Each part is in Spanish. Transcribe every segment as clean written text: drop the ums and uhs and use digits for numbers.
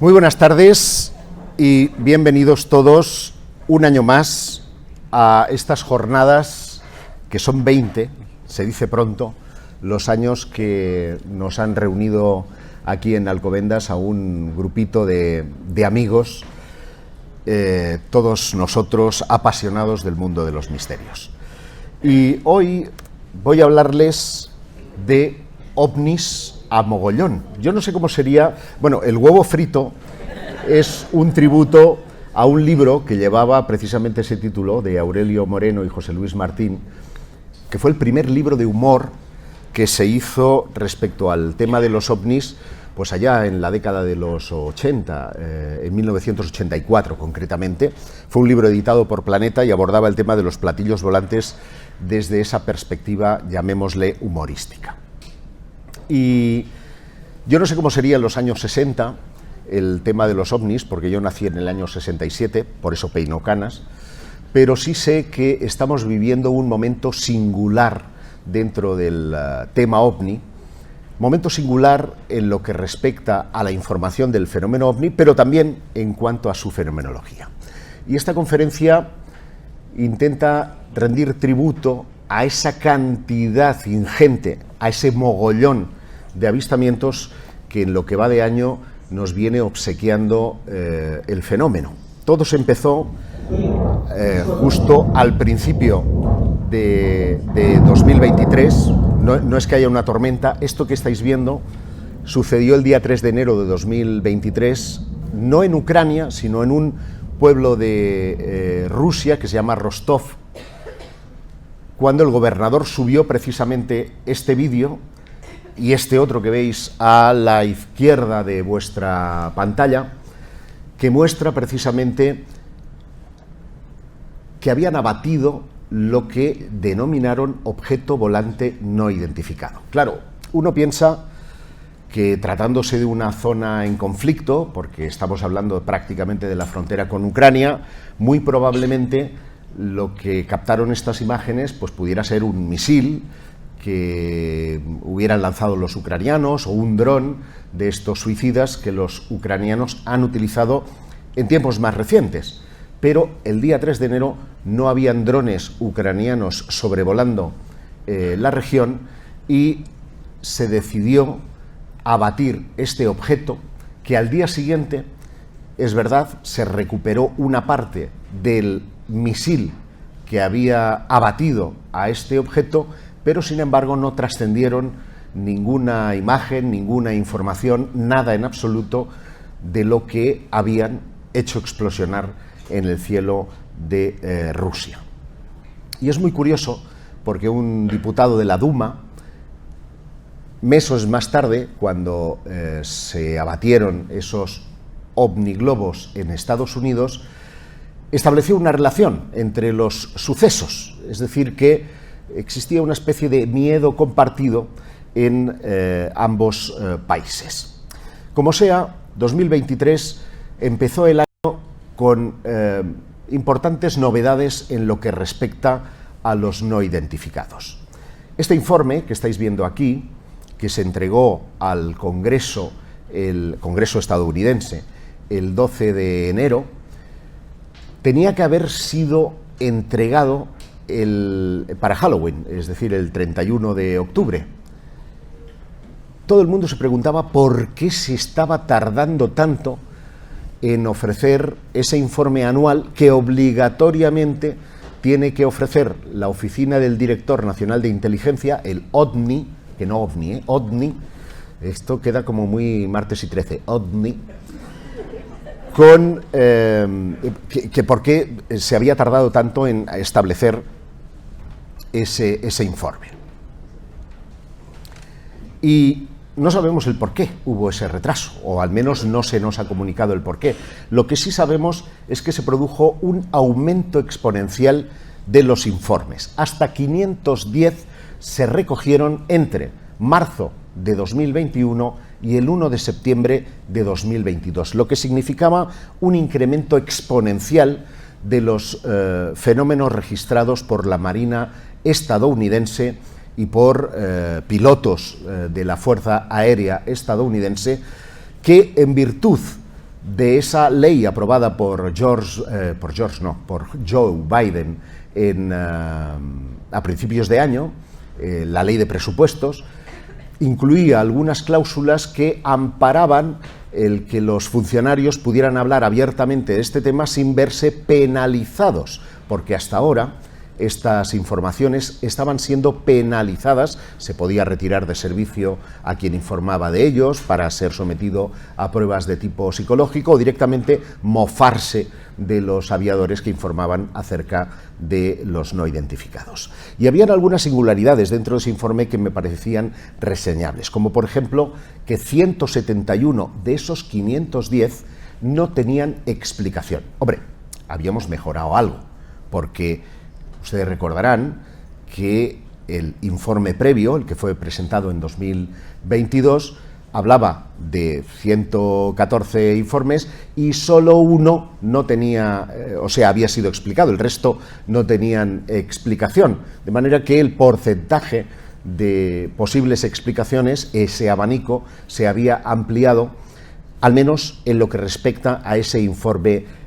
Muy buenas tardes y bienvenidos todos un año más a estas jornadas que son 20, se dice pronto, los años que nos han reunido aquí en Alcobendas a un grupito de amigos, todos nosotros apasionados del mundo de los misterios. Y hoy voy a hablarles de ovnis a mogollón. Yo no sé cómo sería. Bueno, el huevo frito es un tributo a un libro que llevaba precisamente ese título, de Aurelio Moreno y José Luis Martín, que fue el primer libro de humor que se hizo respecto al tema de los ovnis, pues allá en la década de los 80, en 1984 concretamente. Fue un libro editado por Planeta y abordaba el tema de los platillos volantes desde esa perspectiva, llamémosle, humorística. Y yo no sé cómo sería en los años 60 el tema de los ovnis, porque yo nací en el año 67, por eso peino canas, pero sí sé que estamos viviendo un momento singular dentro del tema ovni, momento singular en lo que respecta a la información del fenómeno ovni, pero también en cuanto a su fenomenología. Y esta conferencia intenta rendir tributo a esa cantidad ingente, a ese mogollón de avistamientos que en lo que va de año nos viene obsequiando el fenómeno. Todo se empezó justo al principio de 2023, no es que haya una tormenta, esto que estáis viendo sucedió el día 3 de enero de 2023, no en Ucrania, sino en un pueblo de Rusia que se llama Rostov, cuando el gobernador subió precisamente este vídeo y este otro que veis a la izquierda de vuestra pantalla, que muestra precisamente que habían abatido lo que denominaron objeto volante no identificado. Claro, uno piensa que tratándose de una zona en conflicto, porque estamos hablando prácticamente de la frontera con Ucrania, muy probablemente lo que captaron estas imágenes pues pudiera ser un misil que hubieran lanzado los ucranianos o un dron de estos suicidas que los ucranianos han utilizado en tiempos más recientes. Pero el día 3 de enero no habían drones ucranianos sobrevolando la región y se decidió abatir este objeto, que al día siguiente, es verdad, se recuperó una parte del misil que había abatido a este objeto, pero sin embargo no trascendieron ninguna imagen, ninguna información, nada en absoluto de lo que habían hecho explosionar en el cielo de Rusia. Y es muy curioso porque un diputado de la Duma, meses más tarde, cuando se abatieron esos ovniglobos en Estados Unidos, estableció una relación entre los sucesos, es decir, que existía una especie de miedo compartido en ambos países. Como sea, 2023 empezó el año con importantes novedades en lo que respecta a los no identificados. Este informe que estáis viendo aquí, que se entregó al Congreso, el Congreso estadounidense, el 12 de enero, tenía que haber sido entregado para Halloween, es decir, el 31 de octubre. Todo el mundo se preguntaba por qué se estaba tardando tanto en ofrecer ese informe anual que obligatoriamente tiene que ofrecer la Oficina del Director Nacional de Inteligencia, el ODNI, que no OVNI, ODNI, esto queda como muy martes y 13, ODNI, con que por qué se había tardado tanto en establecer ese informe. Y no sabemos el por qué hubo ese retraso, o al menos no se nos ha comunicado el por qué. Lo que sí sabemos es que se produjo un aumento exponencial de los informes. Hasta 510 se recogieron entre marzo de 2021 y el 1 de septiembre de 2022, lo que significaba un incremento exponencial de los fenómenos registrados por la Marina estadounidense y por pilotos de la Fuerza Aérea estadounidense que, en virtud de esa ley aprobada por Joe Biden a principios de año, la ley de presupuestos, incluía algunas cláusulas que amparaban el que los funcionarios pudieran hablar abiertamente de este tema sin verse penalizados, porque hasta ahora estas informaciones estaban siendo penalizadas. Se podía retirar de servicio a quien informaba de ellos para ser sometido a pruebas de tipo psicológico o directamente mofarse de los aviadores que informaban acerca de los no identificados. Y habían algunas singularidades dentro de ese informe que me parecían reseñables, como por ejemplo que 171 de esos 510 no tenían explicación. Hombre, habíamos mejorado algo, porque ustedes recordarán que el informe previo, el que fue presentado en 2022, hablaba de 114 informes y solo uno no tenía, había sido explicado, el resto no tenían explicación, de manera que el porcentaje de posibles explicaciones, ese abanico, se había ampliado, al menos en lo que respecta a ese informe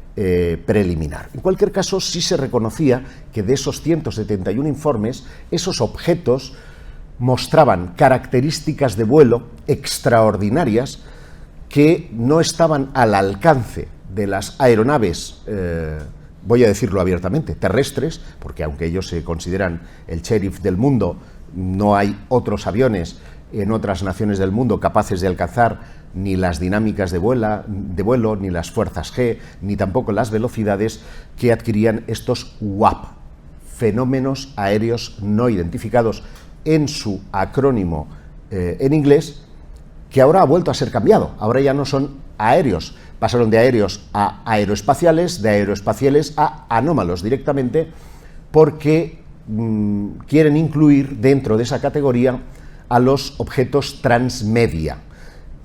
preliminar. En cualquier caso, sí se reconocía que de esos 171 informes, esos objetos mostraban características de vuelo extraordinarias que no estaban al alcance de las aeronaves, voy a decirlo abiertamente, terrestres, porque aunque ellos se consideran el sheriff del mundo, no hay otros aviones en otras naciones del mundo capaces de alcanzar ni las dinámicas de vuelo, ni las fuerzas G, ni tampoco las velocidades que adquirían estos UAP, fenómenos aéreos no identificados, en su acrónimo en inglés, que ahora ha vuelto a ser cambiado. Ahora ya no son aéreos, pasaron de aéreos a aeroespaciales, de aeroespaciales a anómalos directamente, porque quieren incluir dentro de esa categoría a los objetos transmedia,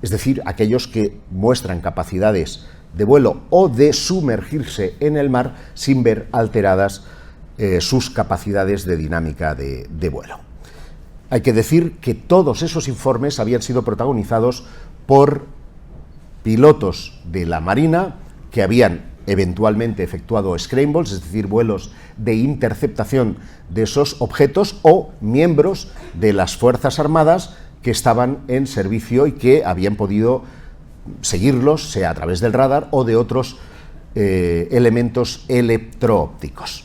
es decir, aquellos que muestran capacidades de vuelo o de sumergirse en el mar sin ver alteradas sus capacidades de dinámica de vuelo. Hay que decir que todos esos informes habían sido protagonizados por pilotos de la Marina que habían eventualmente efectuado scrambles, es decir, vuelos de interceptación de esos objetos, o miembros de las Fuerzas Armadas que estaban en servicio y que habían podido seguirlos, sea a través del radar o de otros elementos electro-ópticos.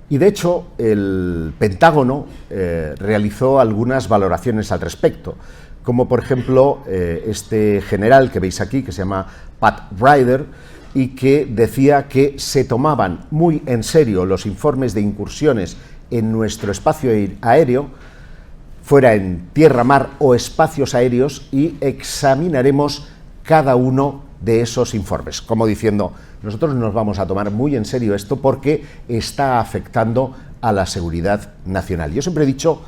Y de hecho, el Pentágono realizó algunas valoraciones al respecto, como por ejemplo este general que veis aquí, que se llama Pat Ryder, y que decía que se tomaban muy en serio los informes de incursiones en nuestro espacio aéreo, fuera en tierra, mar o espacios aéreos, y examinaremos cada uno de esos informes, como diciendo, nosotros nos vamos a tomar muy en serio esto porque está afectando a la seguridad nacional. Yo siempre he dicho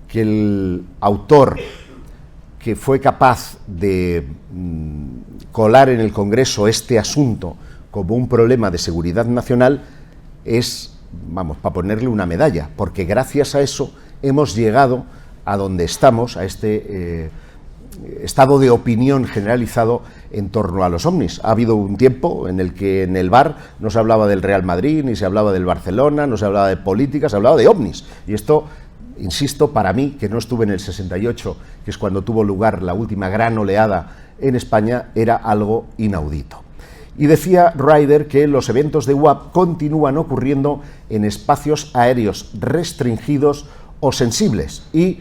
que el autor que fue capaz de colar en el Congreso este asunto como un problema de seguridad nacional es, vamos, para ponerle una medalla, porque gracias a eso hemos llegado a donde estamos, a este estado de opinión generalizado en torno a los ovnis. Ha habido un tiempo en el que en el bar no se hablaba del Real Madrid, ni se hablaba del Barcelona, no se hablaba de política, se hablaba de ovnis. Y esto, insisto, para mí, que no estuve en el 68, que es cuando tuvo lugar la última gran oleada en España, era algo inaudito. Y decía Ryder que los eventos de UAP continúan ocurriendo en espacios aéreos restringidos o sensibles, y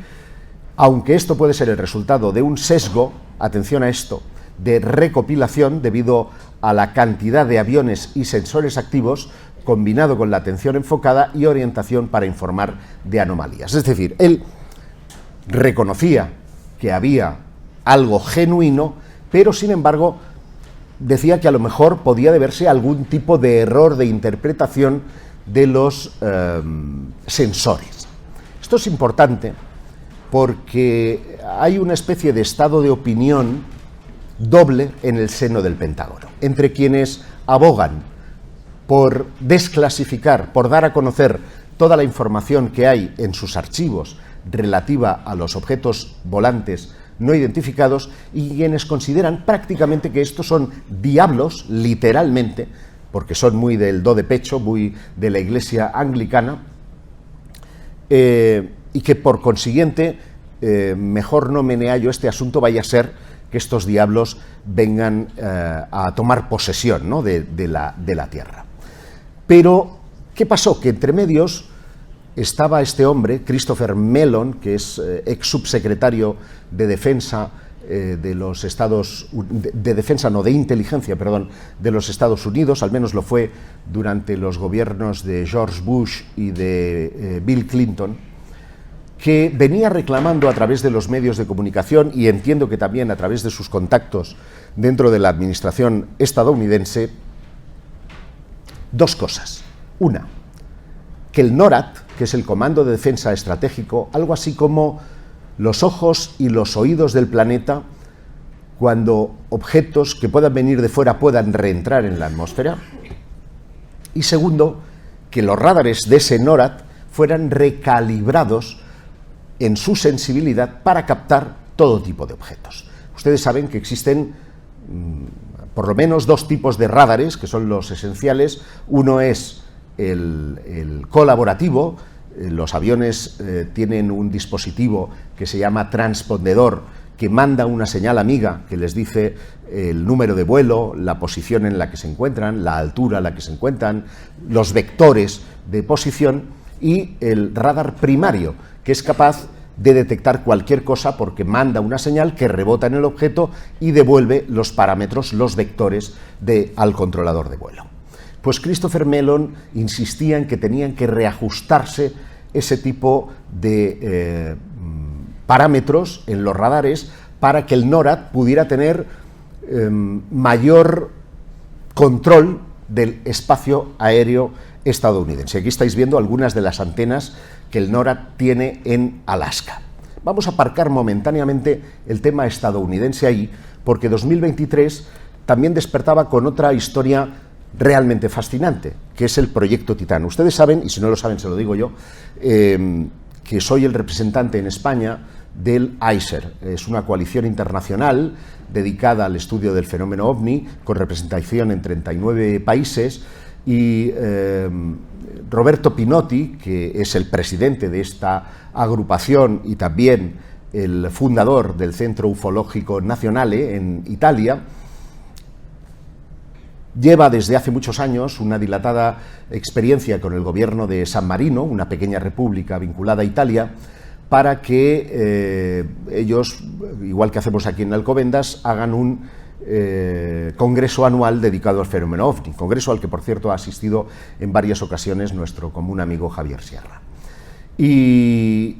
aunque esto puede ser el resultado de un sesgo, atención a esto, de recopilación debido a la cantidad de aviones y sensores activos, combinado con la atención enfocada y orientación para informar de anomalías. Es decir, él reconocía que había algo genuino, pero sin embargo decía que a lo mejor podía deberse a algún tipo de error de interpretación de los sensores. Esto es importante porque hay una especie de estado de opinión doble en el seno del Pentágono, entre quienes abogan por desclasificar, por dar a conocer toda la información que hay en sus archivos relativa a los objetos volantes no identificados y quienes consideran prácticamente que estos son diablos, literalmente, porque son muy del do de pecho, muy de la Iglesia anglicana, y que por consiguiente mejor no menea yo este asunto, vaya a ser que estos diablos vengan a tomar posesión, ¿no?, de la tierra. Pero, ¿qué pasó? Que entre medios estaba este hombre, Christopher Mellon, que es ex subsecretario de Defensa de los Estados de inteligencia, perdón, de los Estados Unidos, al menos lo fue durante los gobiernos de George Bush y de Bill Clinton, que venía reclamando a través de los medios de comunicación, y entiendo que también a través de sus contactos dentro de la administración estadounidense, dos cosas. Una, que el NORAD, que es el Comando de Defensa Estratégico, algo así como los ojos y los oídos del planeta, cuando objetos que puedan venir de fuera puedan reentrar en la atmósfera. Y segundo, que los radares de ese NORAD fueran recalibrados en su sensibilidad para captar todo tipo de objetos. Ustedes saben que existen por lo menos dos tipos de radares, que son los esenciales. Uno es el colaborativo. Los aviones tienen un dispositivo que se llama transpondedor, que manda una señal amiga que les dice el número de vuelo, la posición en la que se encuentran, la altura a la que se encuentran, los vectores de posición, y el radar primario, que es capaz de detectar cualquier cosa porque manda una señal que rebota en el objeto y devuelve los parámetros, los vectores al controlador de vuelo. Pues Christopher Mellon insistía en que tenían que reajustarse ese tipo de parámetros en los radares para que el NORAD pudiera tener mayor control del espacio aéreo estadounidense. Aquí estáis viendo algunas de las antenas que el NORAD tiene en Alaska. Vamos a aparcar momentáneamente el tema estadounidense ahí, porque 2023 también despertaba con otra historia realmente fascinante, que es el proyecto Titán. Ustedes saben, y si no lo saben se lo digo yo, que soy el representante en España del ICER. Es una coalición internacional dedicada al estudio del fenómeno OVNI, con representación en 39 países, y Roberto Pinotti, que es el presidente de esta agrupación y también el fundador del Centro Ufológico Nazionale en Italia, lleva desde hace muchos años una dilatada experiencia con el gobierno de San Marino, una pequeña república vinculada a Italia, para que ellos, igual que hacemos aquí en Alcobendas, hagan un congreso anual dedicado al fenómeno OVNI, congreso al que, por cierto, ha asistido en varias ocasiones nuestro común amigo Javier Sierra. Y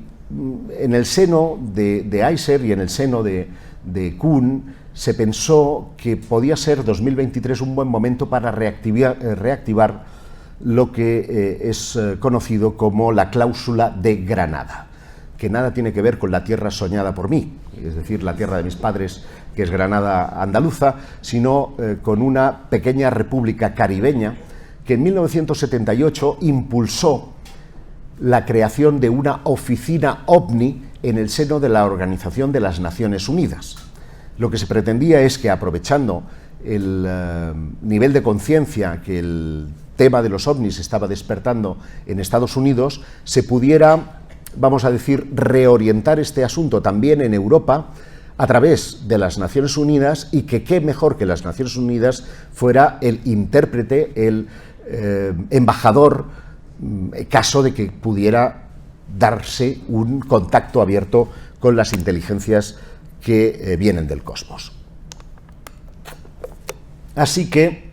en el seno de ICER y en el seno de Kuhn se pensó que podía ser 2023 un buen momento para reactivar lo que es conocido como la cláusula de Granada, que nada tiene que ver con la tierra soñada por mí, es decir, la tierra de mis padres, que es Granada andaluza, sino con una pequeña república caribeña que en 1978 impulsó la creación de una oficina OVNI en el seno de la Organización de las Naciones Unidas. Lo que se pretendía es que, aprovechando el nivel de conciencia que el tema de los ovnis estaba despertando en Estados Unidos, se pudiera, vamos a decir, reorientar este asunto también en Europa a través de las Naciones Unidas, y que qué mejor que las Naciones Unidas fuera el intérprete, el embajador, en caso de que pudiera darse un contacto abierto con las inteligencias que vienen del cosmos. Así que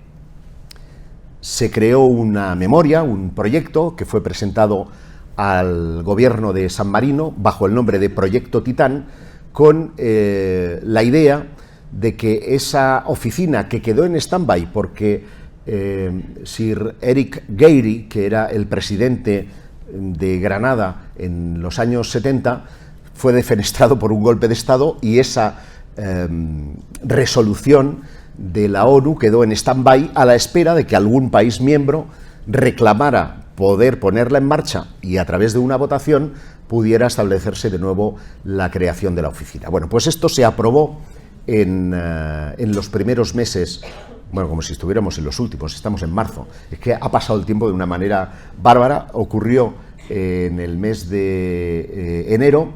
se creó una memoria, un proyecto que fue presentado al gobierno de San Marino bajo el nombre de Proyecto Titán, con la idea de que esa oficina, que quedó en stand-by porque Sir Eric Gairy, que era el presidente de Granada en los años 70, fue defenestrado por un golpe de Estado, y esa resolución de la ONU quedó en stand-by a la espera de que algún país miembro reclamara poder ponerla en marcha y a través de una votación pudiera establecerse de nuevo la creación de la oficina. Bueno, pues esto se aprobó en los primeros meses, bueno, como si estuviéramos en los últimos, estamos en marzo. Es que ha pasado el tiempo de una manera bárbara. Ocurrió en el mes de enero,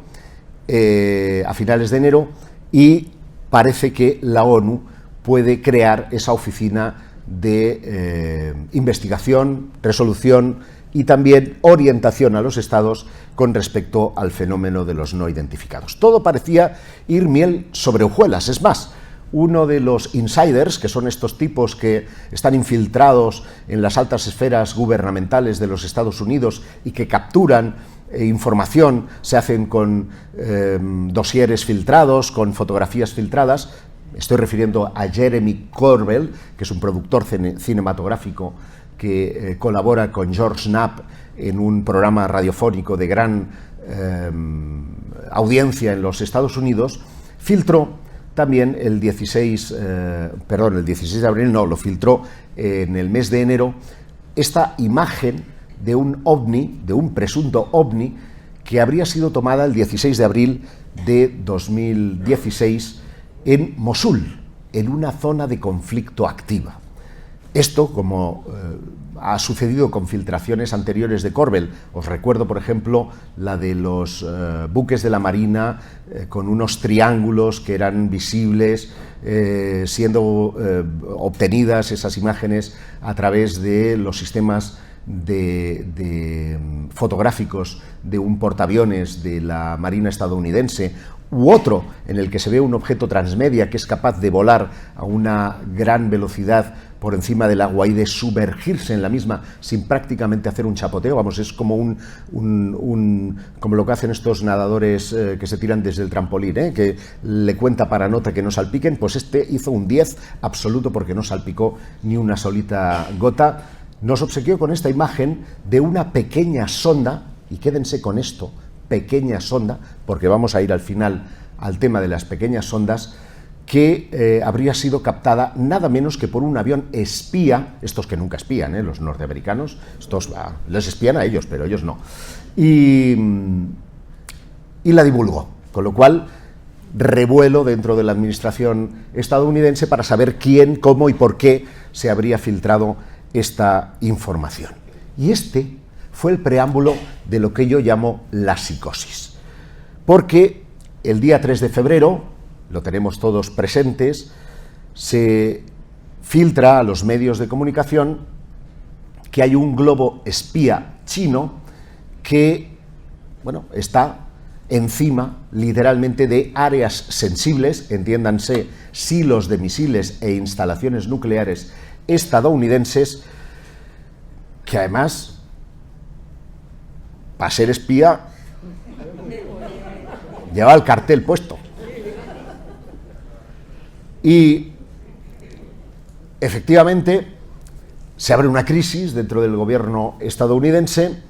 a finales de enero, y parece que la ONU puede crear esa oficina de investigación, resolución y también orientación a los estados con respecto al fenómeno de los no identificados. Todo parecía ir miel sobre hojuelas. Es más, uno de los insiders, que son estos tipos que están infiltrados en las altas esferas gubernamentales de los Estados Unidos y que capturan información, se hacen con dosieres filtrados, con fotografías filtradas. Estoy refiriendo a Jeremy Corbell, que es un productor cinematográfico que colabora con George Knapp en un programa radiofónico de gran audiencia en los Estados Unidos. Filtró también el 16 de abril, no, lo filtró en el mes de enero, esta imagen de un ovni, de un presunto ovni, que habría sido tomada el 16 de abril de 2016 en Mosul, en una zona de conflicto activa. Esto, como ha sucedido con filtraciones anteriores de Corbell, os recuerdo, por ejemplo, la de los buques de la Marina con unos triángulos que eran visibles, siendo obtenidas esas imágenes a través de los sistemas fotográficos de un portaaviones de la Marina estadounidense, u otro en el que se ve un objeto transmedia que es capaz de volar a una gran velocidad por encima del agua y de sumergirse en la misma sin prácticamente hacer un chapoteo. Vamos, es como como lo que hacen estos nadadores que se tiran desde el trampolín, que le cuenta para nota que no salpiquen. Pues este hizo un 10 absoluto porque no salpicó ni una solita gota. Nos obsequió con esta imagen de una pequeña sonda, y quédense con esto, pequeña sonda, porque vamos a ir al final al tema de las pequeñas sondas, que habría sido captada nada menos que por un avión espía, estos que nunca espían, los norteamericanos, estos les espían a ellos, pero ellos no, y la divulgó, con lo cual revuelo dentro de la administración estadounidense para saber quién, cómo y por qué se habría filtrado esta información. Y este fue el preámbulo de lo que yo llamo la psicosis, porque el día 3 de febrero, lo tenemos todos presentes, se filtra a los medios de comunicación que hay un globo espía chino que, bueno, está encima, literalmente, de áreas sensibles, entiéndanse, silos de misiles e instalaciones nucleares estadounidenses, que además, para ser espía, lleva el cartel puesto. Y efectivamente se abre una crisis dentro del gobierno estadounidense,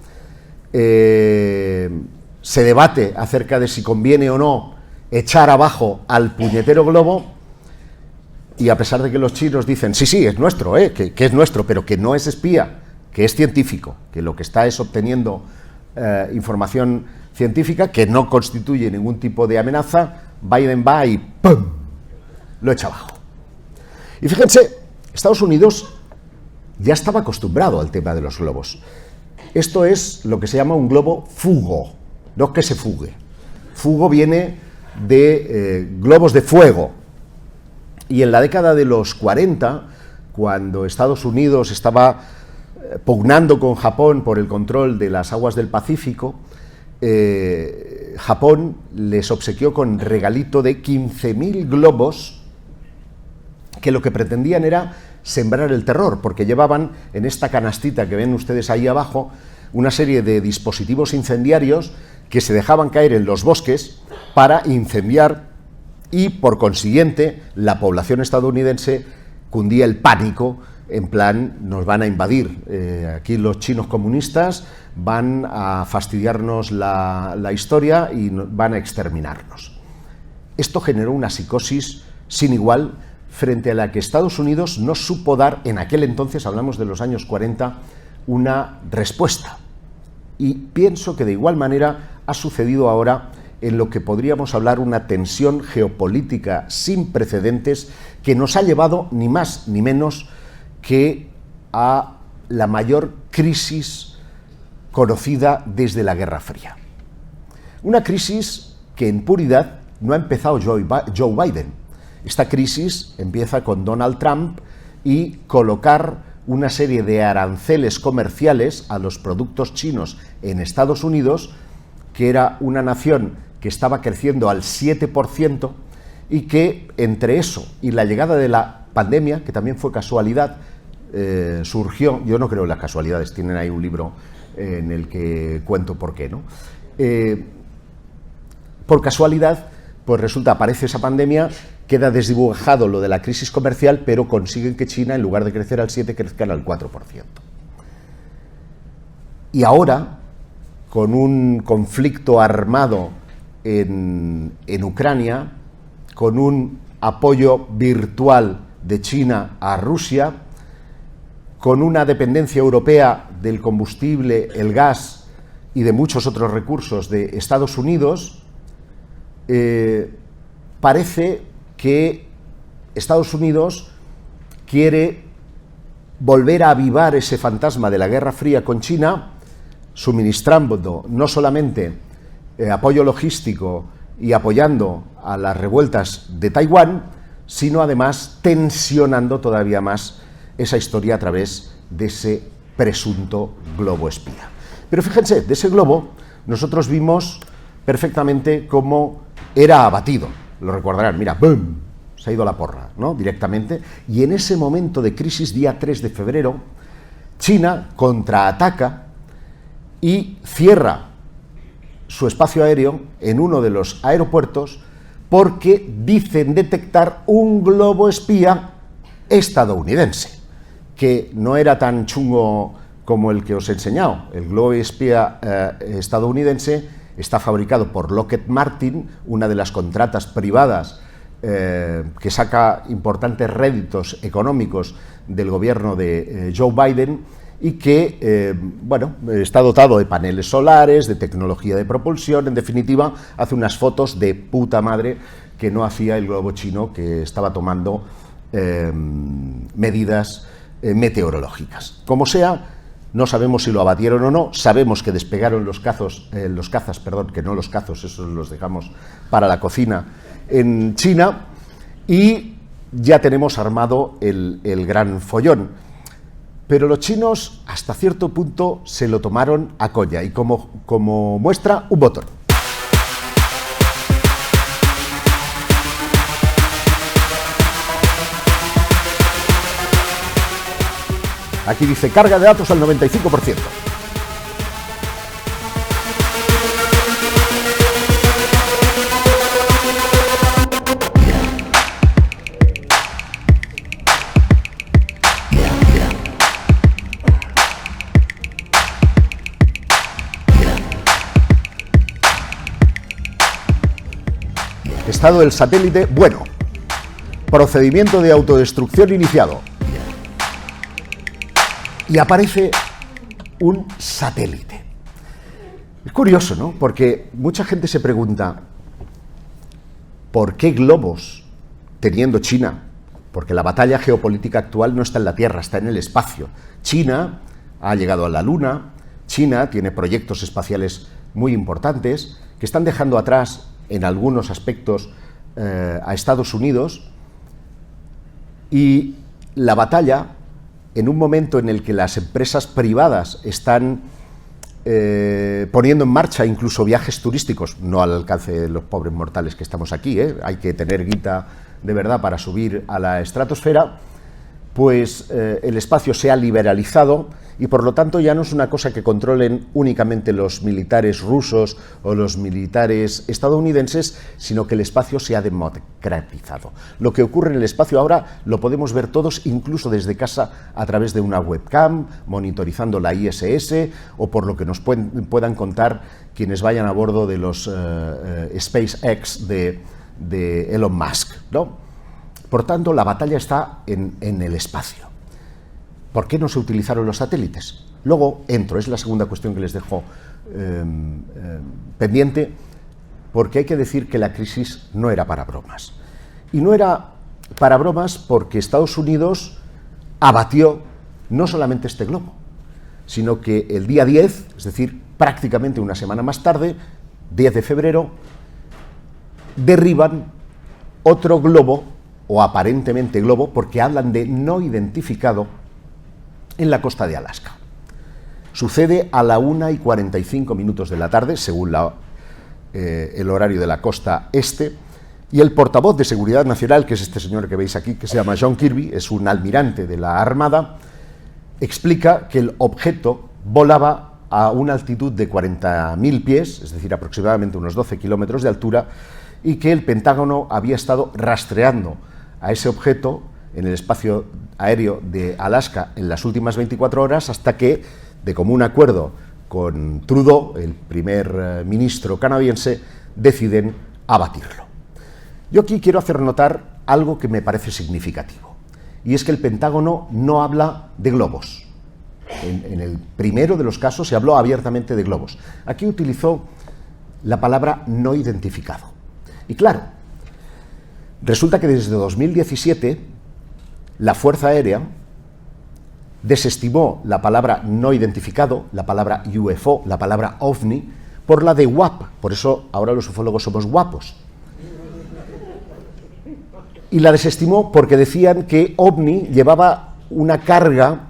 se debate acerca de si conviene o no echar abajo al puñetero globo, y a pesar de que los chinos dicen, sí, es nuestro, que es nuestro, pero que no es espía, que es científico, que lo que está es obteniendo información científica, que no constituye ningún tipo de amenaza, Biden va y ¡pum!, lo echa abajo. Y fíjense, Estados Unidos ya estaba acostumbrado al tema de los globos. Esto es lo que se llama un globo fugo, no que se fugue. Fugo viene de globos de fuego. Y en la década de los 40, cuando Estados Unidos estaba pugnando con Japón por el control de las aguas del Pacífico, Japón les obsequió con regalito de 15.000 globos que lo que pretendían era sembrar el terror, porque llevaban en esta canastita que ven ustedes ahí abajo una serie de dispositivos incendiarios que se dejaban caer en los bosques para incendiar, y por consiguiente la población estadounidense cundía el pánico, en plan, nos van a invadir, aquí los chinos comunistas van a fastidiarnos la historia y van a exterminarnos. Esto generó una psicosis sin igual, frente a la que Estados Unidos no supo dar, en aquel entonces, hablamos de los años 40, una respuesta. Y pienso que de igual manera ha sucedido ahora en lo que podríamos hablar una tensión geopolítica sin precedentes que nos ha llevado ni más ni menos que a la mayor crisis conocida desde la Guerra Fría. Una crisis que en puridad no ha empezado Joe Biden. Esta crisis empieza con Donald Trump y colocar una serie de aranceles comerciales a los productos chinos en Estados Unidos, que era una nación que estaba creciendo al 7% y que entre eso y la llegada de la pandemia, que también fue casualidad, surgió, yo no creo en las casualidades, tienen ahí un libro en el que cuento por qué, ¿no? Por casualidad, pues resulta, aparece esa pandemia, queda desdibujado lo de la crisis comercial, pero consiguen que China, en lugar de crecer al 7%, crezca al 4%. Y ahora, con un conflicto armado en Ucrania, con un apoyo virtual de China a Rusia, con una dependencia europea del combustible, el gas y de muchos otros recursos de Estados Unidos, parece que Estados Unidos quiere volver a avivar ese fantasma de la Guerra Fría con China, suministrando no solamente apoyo logístico y apoyando a las revueltas de Taiwán, sino además tensionando todavía más esa historia a través de ese presunto globo espía. Pero fíjense, de ese globo nosotros vimos perfectamente cómo era abatido. Lo recordarán, mira, ¡boom!, se ha ido la porra, ¿no?, directamente. Y en ese momento de crisis, día 3 de febrero, China contraataca y cierra su espacio aéreo en uno de los aeropuertos porque dicen detectar un globo espía estadounidense, que no era tan chungo como el que os he enseñado. El globo espía estadounidense está fabricado por Lockheed Martin, una de las contratas privadas que saca importantes réditos económicos del gobierno de Joe Biden, y que, bueno, está dotado de paneles solares, de tecnología de propulsión, en definitiva, hace unas fotos de puta madre que no hacía el globo chino, que estaba tomando medidas meteorológicas. Como sea, no sabemos si lo abatieron o no, sabemos que despegaron los cazas, que no los cazos, esos los dejamos para la cocina, en China, y ya tenemos armado el gran follón. Pero los chinos, hasta cierto punto, se lo tomaron a coña, y como muestra, un botón. Aquí dice carga de datos al 95%. Estado del satélite, bueno. Procedimiento de autodestrucción iniciado. Y aparece un satélite. Es curioso, ¿no? Porque mucha gente se pregunta, ¿por qué globos teniendo China? Porque la batalla geopolítica actual no está en la Tierra, está en el espacio. China ha llegado a la Luna, China tiene proyectos espaciales muy importantes que están dejando atrás en algunos aspectos a Estados Unidos, y la batalla, en un momento en el que las empresas privadas están poniendo en marcha incluso viajes turísticos, no al alcance de los pobres mortales que estamos aquí, hay que tener guita de verdad para subir a la estratosfera, pues el espacio se ha liberalizado y por lo tanto ya no es una cosa que controlen únicamente los militares rusos o los militares estadounidenses, sino que el espacio se ha democratizado. Lo que ocurre en el espacio ahora lo podemos ver todos, incluso desde casa, a través de una webcam, monitorizando la ISS, o por lo que nos puedan contar quienes vayan a bordo de los SpaceX de Elon Musk, ¿no? Por tanto, la batalla está en el espacio. ¿Por qué no se utilizaron los satélites? Luego entro, es la segunda cuestión que les dejo pendiente, porque hay que decir que la crisis no era para bromas. Y no era para bromas porque Estados Unidos abatió no solamente este globo, sino que el día 10, es decir, prácticamente una semana más tarde, 10 de febrero, derriban otro globo, o aparentemente globo, porque hablan de no identificado, en la costa de Alaska. Sucede a la 1:45 de la tarde, según el horario de la costa este, y el portavoz de Seguridad Nacional, que es este señor que veis aquí, que se llama John Kirby, es un almirante de la Armada, explica que el objeto volaba a una altitud de 40.000 pies, es decir, aproximadamente unos 12 kilómetros de altura, y que el Pentágono había estado rastreando a ese objeto en el espacio aéreo de Alaska en las últimas 24 horas, hasta que, de común acuerdo con Trudeau, el primer ministro canadiense, deciden abatirlo. Yo aquí quiero hacer notar algo que me parece significativo, y es que el Pentágono no habla de globos. En el primero de los casos se habló abiertamente de globos. Aquí utilizó la palabra no identificado. Y claro, resulta que desde 2017 la Fuerza Aérea desestimó la palabra no identificado, la palabra UFO, la palabra OVNI, por la de WAP. Por eso ahora los ufólogos somos guapos. Y la desestimó porque decían que OVNI llevaba una carga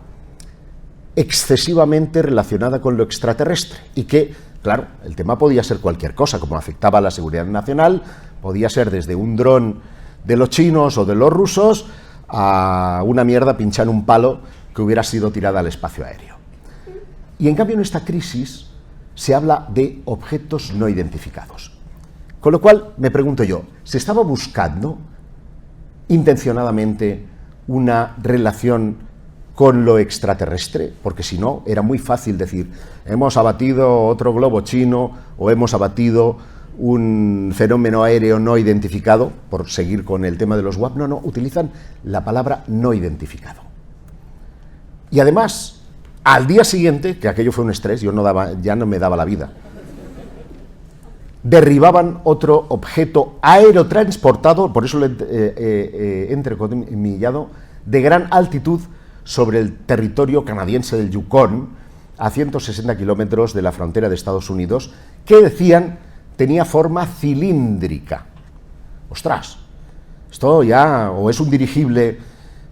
excesivamente relacionada con lo extraterrestre y que, claro, el tema podía ser cualquier cosa, como afectaba a la seguridad nacional, podía ser desde un dron de los chinos o de los rusos a una mierda pinchar un palo que hubiera sido tirada al espacio aéreo. Y en cambio en esta crisis se habla de objetos no identificados. Con lo cual me pregunto yo, ¿se estaba buscando intencionadamente una relación con lo extraterrestre? Porque si no, era muy fácil decir, hemos abatido otro globo chino o hemos abatido un fenómeno aéreo no identificado, por seguir con el tema de los WAP. No, utilizan la palabra no identificado. Y además, al día siguiente, que aquello fue un estrés, ya no me daba la vida, derribaban otro objeto aerotransportado, por eso lo he entrecomillado, de gran altitud sobre el territorio canadiense del Yukon, a 160 kilómetros de la frontera de Estados Unidos, que decían tenía forma cilíndrica. Ostras, esto ya o es un dirigible,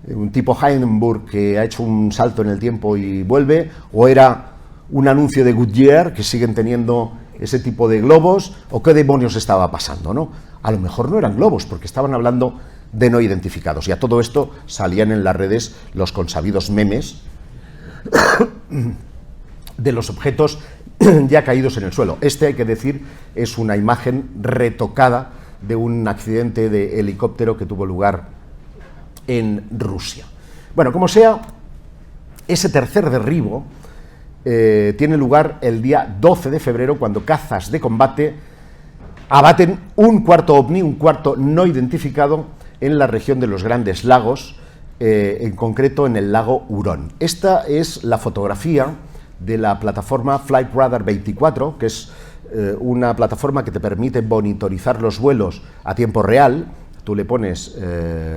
un tipo Hindenburg que ha hecho un salto en el tiempo y vuelve, o era un anuncio de Goodyear, que siguen teniendo ese tipo de globos, o qué demonios estaba pasando, ¿no? A lo mejor no eran globos, porque estaban hablando de no identificados, y a todo esto salían en las redes los consabidos memes de los objetos ya caídos en el suelo. Este, hay que decir, es una imagen retocada de un accidente de helicóptero que tuvo lugar en Rusia. Bueno, como sea, ese tercer derribo tiene lugar el día 12 de febrero, cuando cazas de combate abaten un cuarto ovni, un cuarto no identificado, en la región de los Grandes Lagos, en concreto en el lago Hurón. Esta es la fotografía de la plataforma Flight Radar 24, que es una plataforma que te permite monitorizar los vuelos a tiempo real. Tú le pones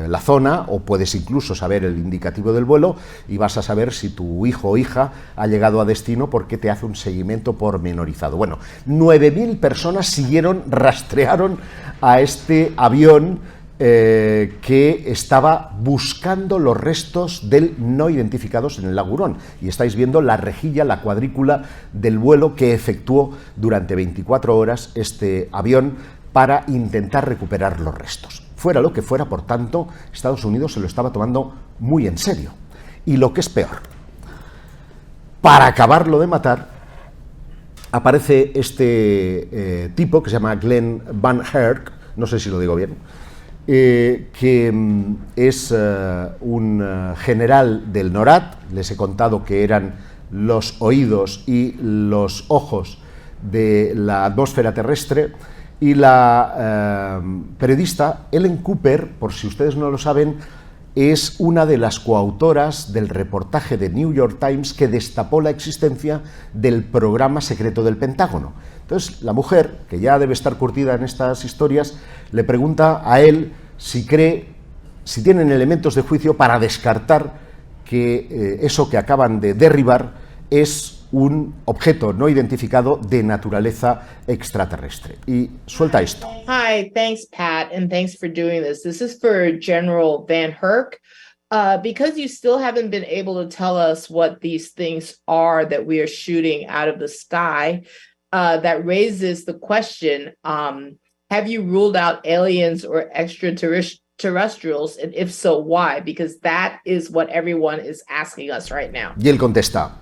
la zona, o puedes incluso saber el indicativo del vuelo, y vas a saber si tu hijo o hija ha llegado a destino, porque te hace un seguimiento pormenorizado. Bueno, 9.000 personas rastrearon a este avión que estaba buscando los restos del no identificados en el lago Hurón. Y estáis viendo la rejilla, la cuadrícula del vuelo que efectuó durante 24 horas este avión para intentar recuperar los restos. Fuera lo que fuera, por tanto, Estados Unidos se lo estaba tomando muy en serio. Y lo que es peor, para acabarlo de matar, aparece este tipo que se llama Glenn Van Herk, no sé si lo digo bien, que es un general del NORAD. Les he contado que eran los oídos y los ojos de la atmósfera terrestre, y la periodista Ellen Cooper, por si ustedes no lo saben, es una de las coautoras del reportaje de New York Times que destapó la existencia del programa secreto del Pentágono. Entonces, la mujer, que ya debe estar curtida en estas historias, le pregunta a él si tienen elementos de juicio para descartar que eso que acaban de derribar es un objeto no identificado de naturaleza extraterrestre. Y suelta esto. Hi, thanks, Pat, and thanks for doing this. This is for General Van Herk. Because you still haven't been able to tell us what these things are that we are shooting out of the sky, that raises the question, have you ruled out aliens or extraterrestrials, and if so, why? Because that is what everyone is asking us right now. Y él contesta.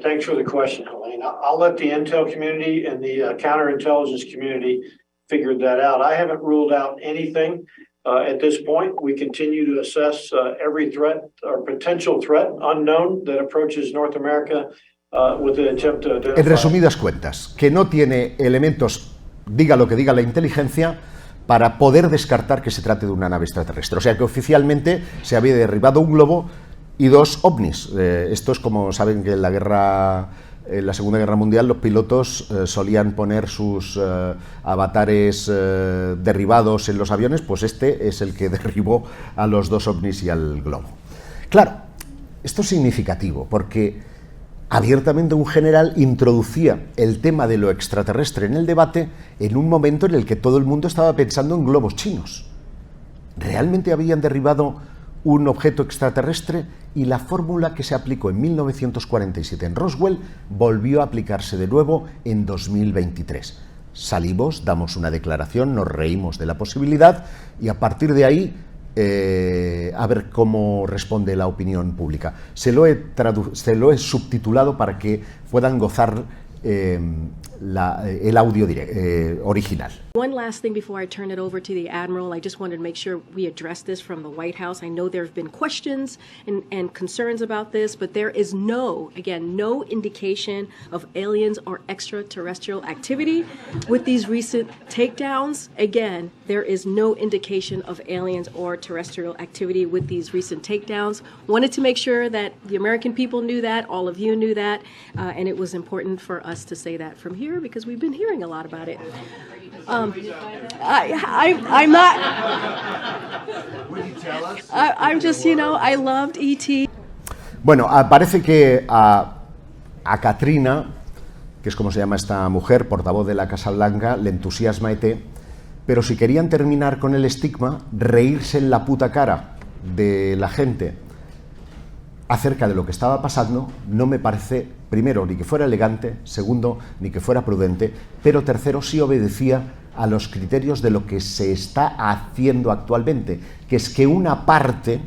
Thanks for the question, Helene. I'll let the intel community and the counterintelligence community figure that out. I haven't ruled out anything at this point. We continue to assess every threat or potential threat unknown that approaches North America with an attempt to identify. En resumidas cuentas, que no tiene elementos, diga lo que diga la inteligencia, para poder descartar que se trate de una nave extraterrestre. O sea que oficialmente se había derribado un globo y dos ovnis. Esto es como saben que en la Segunda Guerra Mundial los pilotos solían poner sus avatares derribados en los aviones, pues este es el que derribó a los dos ovnis y al globo. Claro, esto es significativo porque abiertamente un general introducía el tema de lo extraterrestre en el debate en un momento en el que todo el mundo estaba pensando en globos chinos. ¿Realmente habían derribado un objeto extraterrestre? Y la fórmula que se aplicó en 1947 en Roswell volvió a aplicarse de nuevo en 2023. Salimos, damos una declaración, nos reímos de la posibilidad y a partir de ahí a ver cómo responde la opinión pública. Se lo he subtitulado para que puedan gozar el audio original. One last thing before I turn it over to the Admiral. I just wanted to make sure we address this from the White House. I know there have been questions and concerns about this, but there is no indication of aliens or extraterrestrial activity with these recent takedowns. Again, there is no indication of aliens or terrestrial activity with these recent takedowns. Wanted to make sure that the American people knew that, all of you knew that, and it was important for us to say that from here because we've been hearing a lot about it. I'm not. I'm just, I loved E.T. Bueno, parece que a Katrina, que es como se llama esta mujer, portavoz de la Casa Blanca, le entusiasma ET, pero si querían terminar con el estigma, reírse en la puta cara de la gente acerca de lo que estaba pasando, no me parece, primero, ni que fuera elegante, segundo, ni que fuera prudente, pero tercero, sí obedecía a los criterios de lo que se está haciendo actualmente, que es que una parte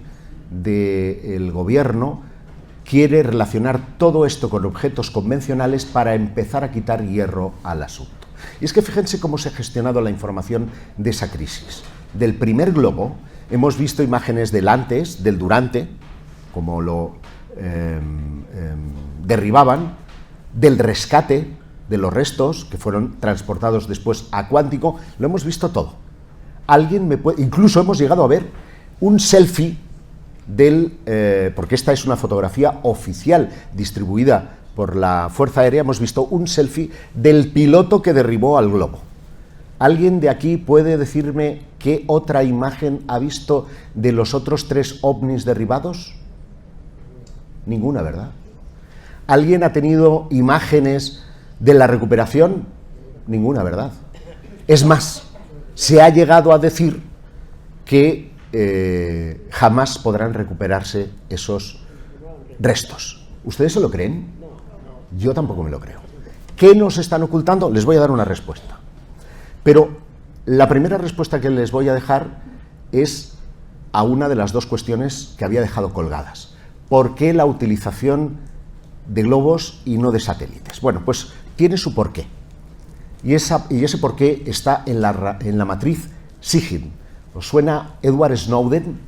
del gobierno quiere relacionar todo esto con objetos convencionales para empezar a quitar hierro al asunto. Y es que fíjense cómo se ha gestionado la información de esa crisis. Del primer globo hemos visto imágenes del antes, del durante, como lo derribaban, del rescate de los restos que fueron transportados después a Cuántico, lo hemos visto todo. Incluso hemos llegado a ver un selfie porque esta es una fotografía oficial distribuida por la Fuerza Aérea, hemos visto un selfie del piloto que derribó al globo. ¿Alguien de aquí puede decirme qué otra imagen ha visto de los otros 3 ovnis derribados? Ninguna, ¿verdad? ¿Alguien ha tenido imágenes de la recuperación? Ninguna, ¿verdad? Es más, se ha llegado a decir que jamás podrán recuperarse esos restos. ¿Ustedes se lo creen? Yo tampoco me lo creo. ¿Qué nos están ocultando? Les voy a dar una respuesta. Pero la primera respuesta que les voy a dejar es a una de las dos cuestiones que había dejado colgadas. ¿Por qué la utilización de globos y no de satélites? Bueno, pues tiene su porqué. Y ese porqué está en la matriz SIGINT. ¿Os suena Edward Snowden?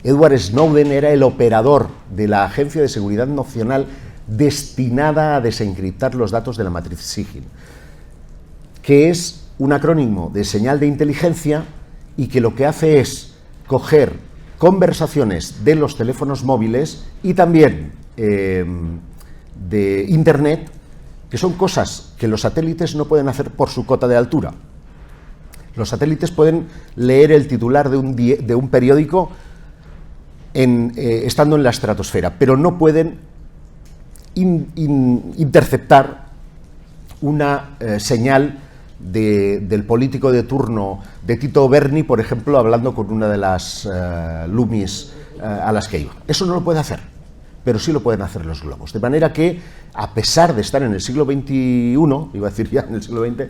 Edward Snowden era el operador de la Agencia de Seguridad Nacional destinada a desencriptar los datos de la matriz SIGINT, que es un acrónimo de señal de inteligencia y que lo que hace es coger conversaciones de los teléfonos móviles y también de Internet, que son cosas que los satélites no pueden hacer por su cota de altura. Los satélites pueden leer el titular de un periódico estando en la estratosfera, pero no pueden interceptar una señal del político de turno de Tito Berni, por ejemplo, hablando con una de las Lumis a las que iba. Eso no lo puede hacer, pero sí lo pueden hacer los globos. De manera que, a pesar de estar en el siglo XXI, iba a decir ya en el siglo XX,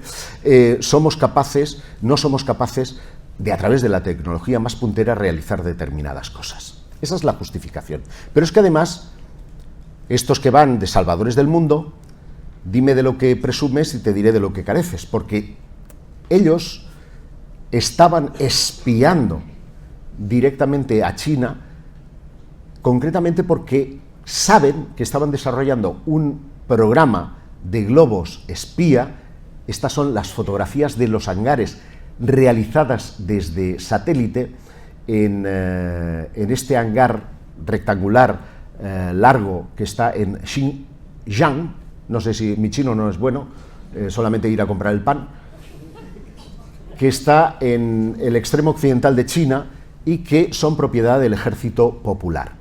no somos capaces de, a través de la tecnología más puntera, realizar determinadas cosas. Esa es la justificación. Pero es que además, estos que van de salvadores del mundo, dime de lo que presumes y te diré de lo que careces, porque ellos estaban espiando directamente a China, concretamente porque saben que estaban desarrollando un programa de globos espía. Estas son las fotografías de los hangares realizadas desde satélite en este hangar rectangular largo que está en Xinjiang. No sé si mi chino no es bueno, solamente ir a comprar el pan, que está en el extremo occidental de China y que son propiedad del Ejército Popular.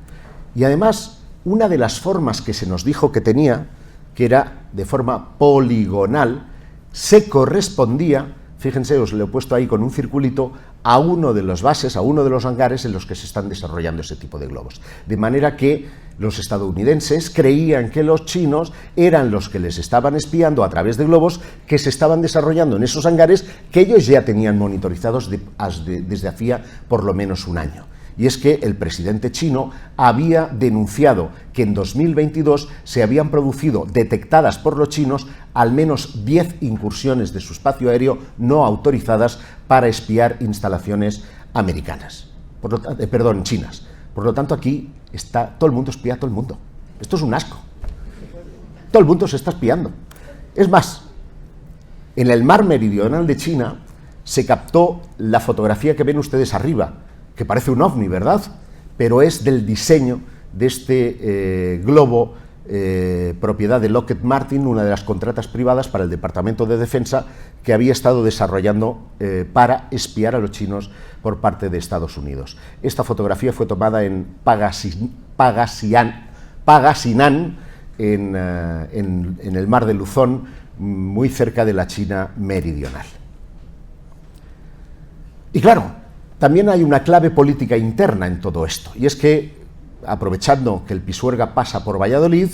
Y además, una de las formas que se nos dijo que tenía, que era de forma poligonal, se correspondía, fíjense, os lo he puesto ahí con un circulito, a uno de los bases, a uno de los hangares en los que se están desarrollando ese tipo de globos. De manera que los estadounidenses creían que los chinos eran los que les estaban espiando a través de globos que se estaban desarrollando en esos hangares que ellos ya tenían monitorizados desde hacía por lo menos un año. Y es que el presidente chino había denunciado que en 2022 se habían producido, detectadas por los chinos, al menos 10 incursiones de su espacio aéreo no autorizadas para espiar instalaciones americanas, chinas. Por lo tanto, aquí está todo el mundo espía a todo el mundo. Esto es un asco. Todo el mundo se está espiando. Es más, en el mar meridional de China se captó la fotografía que ven ustedes arriba, que parece un ovni, ¿verdad? Pero es del diseño de este globo propiedad de Lockheed Martin, una de las contratas privadas para el Departamento de Defensa que había estado desarrollando para espiar a los chinos por parte de Estados Unidos. Esta fotografía fue tomada en Pangasinan, en el mar de Luzón, muy cerca de la China meridional. Y claro, también hay una clave política interna en todo esto, y es que, aprovechando que el Pisuerga pasa por Valladolid,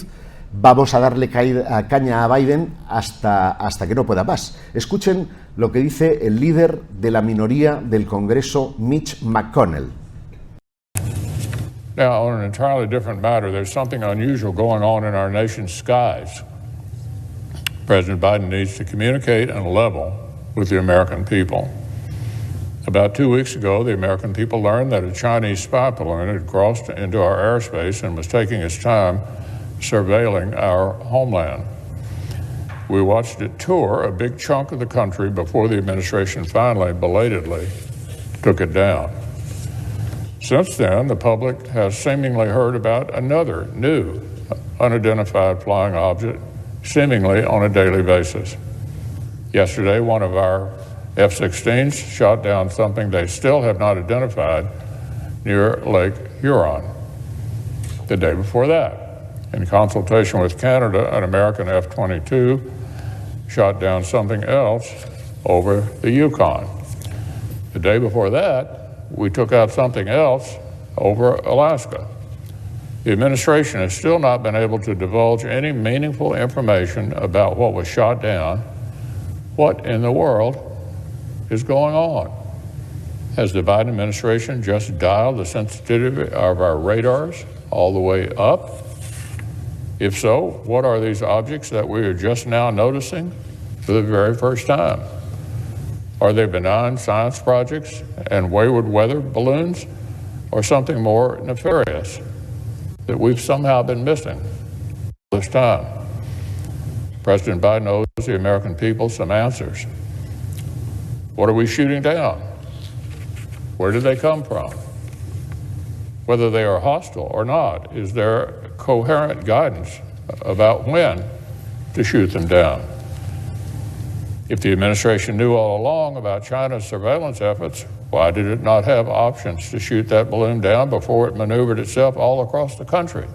vamos a darle caña a Biden hasta que no pueda más. Escuchen lo que dice el líder de la minoría del Congreso, Mitch McConnell. Now, on an entirely different matter, there's something unusual going on in our nation's skies. President Biden needs to communicate on a level with the American people. About 2 weeks ago, the American people learned that a Chinese spy balloon had crossed into our airspace and was taking its time surveilling our homeland. We watched it tour a big chunk of the country before the administration finally, belatedly, took it down. Since then, the public has seemingly heard about another new unidentified flying object, seemingly on a daily basis. Yesterday, one of our F-16s shot down something they still have not identified near Lake Huron. The day before that, in consultation with Canada, an American F-22 shot down something else over the Yukon. The day before that, we took out something else over Alaska. The administration has still not been able to divulge any meaningful information about what was shot down. What in the world is going on? Has the Biden administration just dialed the sensitivity of our radars all the way up? If so, what are these objects that we are just now noticing for the very first time? Are they benign science projects and wayward weather balloons, or something more nefarious that we've somehow been missing all this time? President Biden owes the American people some answers. What are we shooting down? Where did they come from? whether they are hostile or not? Is there coherent guidance about when to shoot them down? If the administration knew all along about China's surveillance efforts, why did it not have options to shoot that balloon down before it maneuvered itself all across the country?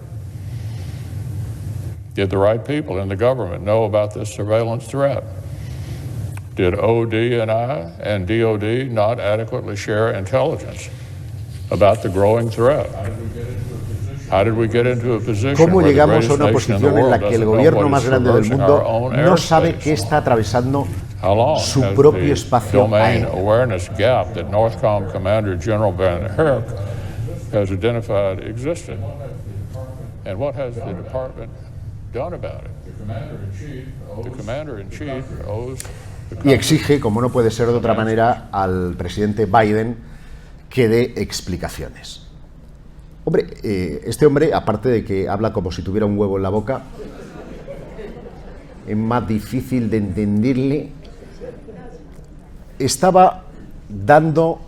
Did the right people in the government know about this surveillance threat? Did ODNI and DOD not adequately share intelligence about the growing threat? How did we get into a position ¿Cómo where the llegamos a greatest una nation in the posición en la world que el doesn't know gobierno what más is grande del traversing our mundo own no sabe airspace? qué está atravesando How long su has propio the espacio domain aéreo? awareness gap that NORTHCOM Commander General Van Herk has identified existed? And what has the department done about it? The Commander-in-Chief owes Y exige, como no puede ser de otra manera, al presidente Biden que dé explicaciones. Hombre, este hombre, aparte de que habla como si tuviera un huevo en la boca, es más difícil de entenderle, estaba dando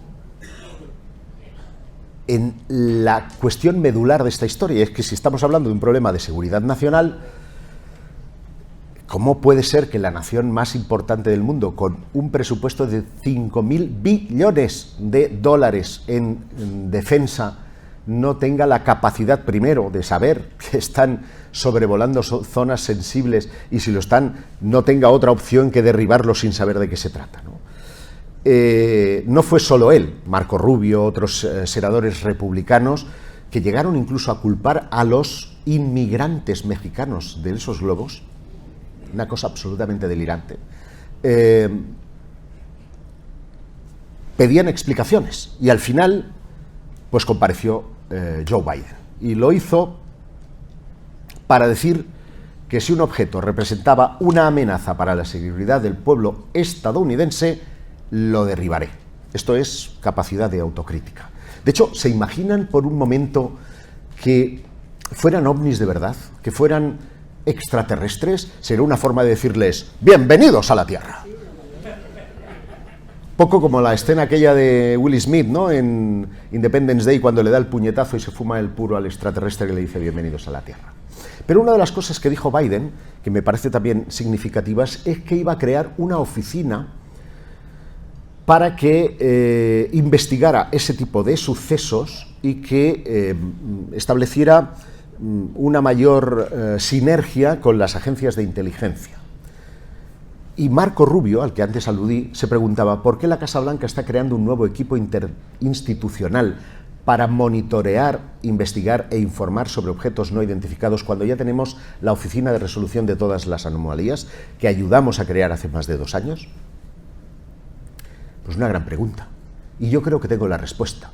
en la cuestión medular de esta historia. Es que si estamos hablando de un problema de seguridad nacional, ¿cómo puede ser que la nación más importante del mundo, con un presupuesto de 5.000 billones de dólares en defensa, no tenga la capacidad, primero, de saber que están sobrevolando zonas sensibles y si lo están, no tenga otra opción que derribarlo sin saber de qué se trata, ¿no? No fue solo él, Marco Rubio, otros senadores republicanos, que llegaron incluso a culpar a los inmigrantes mexicanos de esos globos, una cosa absolutamente delirante. Pedían explicaciones y al final pues compareció Joe Biden y lo hizo para decir que si un objeto representaba una amenaza para la seguridad del pueblo estadounidense, lo derribaré. Esto es capacidad de autocrítica. De hecho, ¿se imaginan por un momento que fueran ovnis de verdad? ¿Que fueran extraterrestres? Sería una forma de decirles bienvenidos a la Tierra. Poco como la escena aquella de Will Smith, ¿no?, en Independence Day, cuando le da el puñetazo y se fuma el puro al extraterrestre que le dice bienvenidos a la Tierra. Pero una de las cosas que dijo Biden, que me parece también significativas, es que iba a crear una oficina para que investigara ese tipo de sucesos y que estableciera una mayor sinergia con las agencias de inteligencia. Y Marco Rubio, al que antes aludí, se preguntaba por qué la Casa Blanca está creando un nuevo equipo interinstitucional para monitorear, investigar e informar sobre objetos no identificados cuando ya tenemos la Oficina de Resolución de todas las anomalías que ayudamos a crear hace más de 2 años. Pues una gran pregunta. Y yo creo que tengo la respuesta.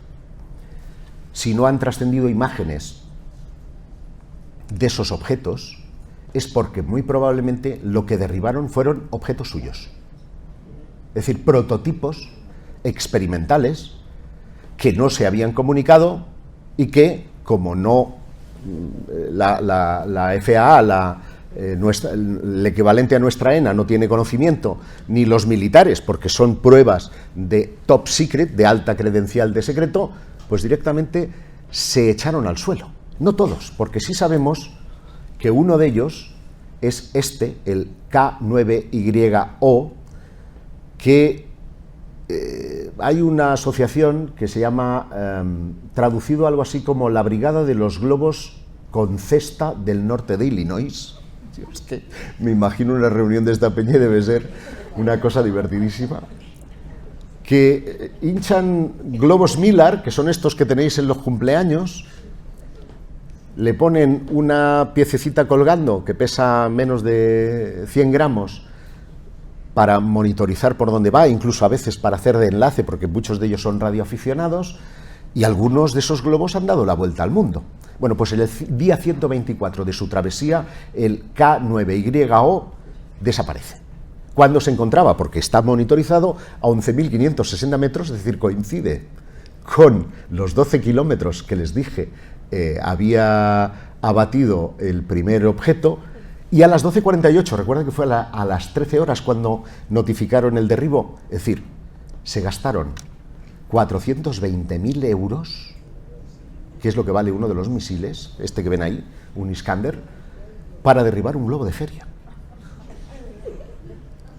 Si no han trascendido imágenes de esos objetos, es porque muy probablemente lo que derribaron fueron objetos suyos. Es decir, prototipos experimentales que no se habían comunicado y que, como no la FAA, el equivalente a nuestra ENA, no tiene conocimiento, ni los militares, porque son pruebas de top secret, de alta credencial de secreto, pues directamente se echaron al suelo. No todos, porque sí sabemos que uno de ellos es el K9YO, que hay una asociación que se llama, traducido algo así como la Brigada de los Globos con Cesta del Norte de Illinois. Es que me imagino una reunión de esta peña y debe ser una cosa divertidísima. Que hinchan globos Miller, que son estos que tenéis en los cumpleaños, le ponen una piececita colgando que pesa menos de 100 gramos para monitorizar por dónde va, incluso a veces para hacer de enlace, porque muchos de ellos son radioaficionados, y algunos de esos globos han dado la vuelta al mundo. Bueno, pues en el día 124 de su travesía, el K9YO desaparece. ¿Cuándo se encontraba? Porque está monitorizado a 11.560 metros, es decir, coincide con los 12 kilómetros que les dije había abatido el primer objeto, y a las 12:48, recuerden que fue a las 13 horas cuando notificaron el derribo, es decir, se gastaron 420.000 euros que es lo que vale uno de los misiles, este que ven ahí, un Iskander, para derribar un globo de feria.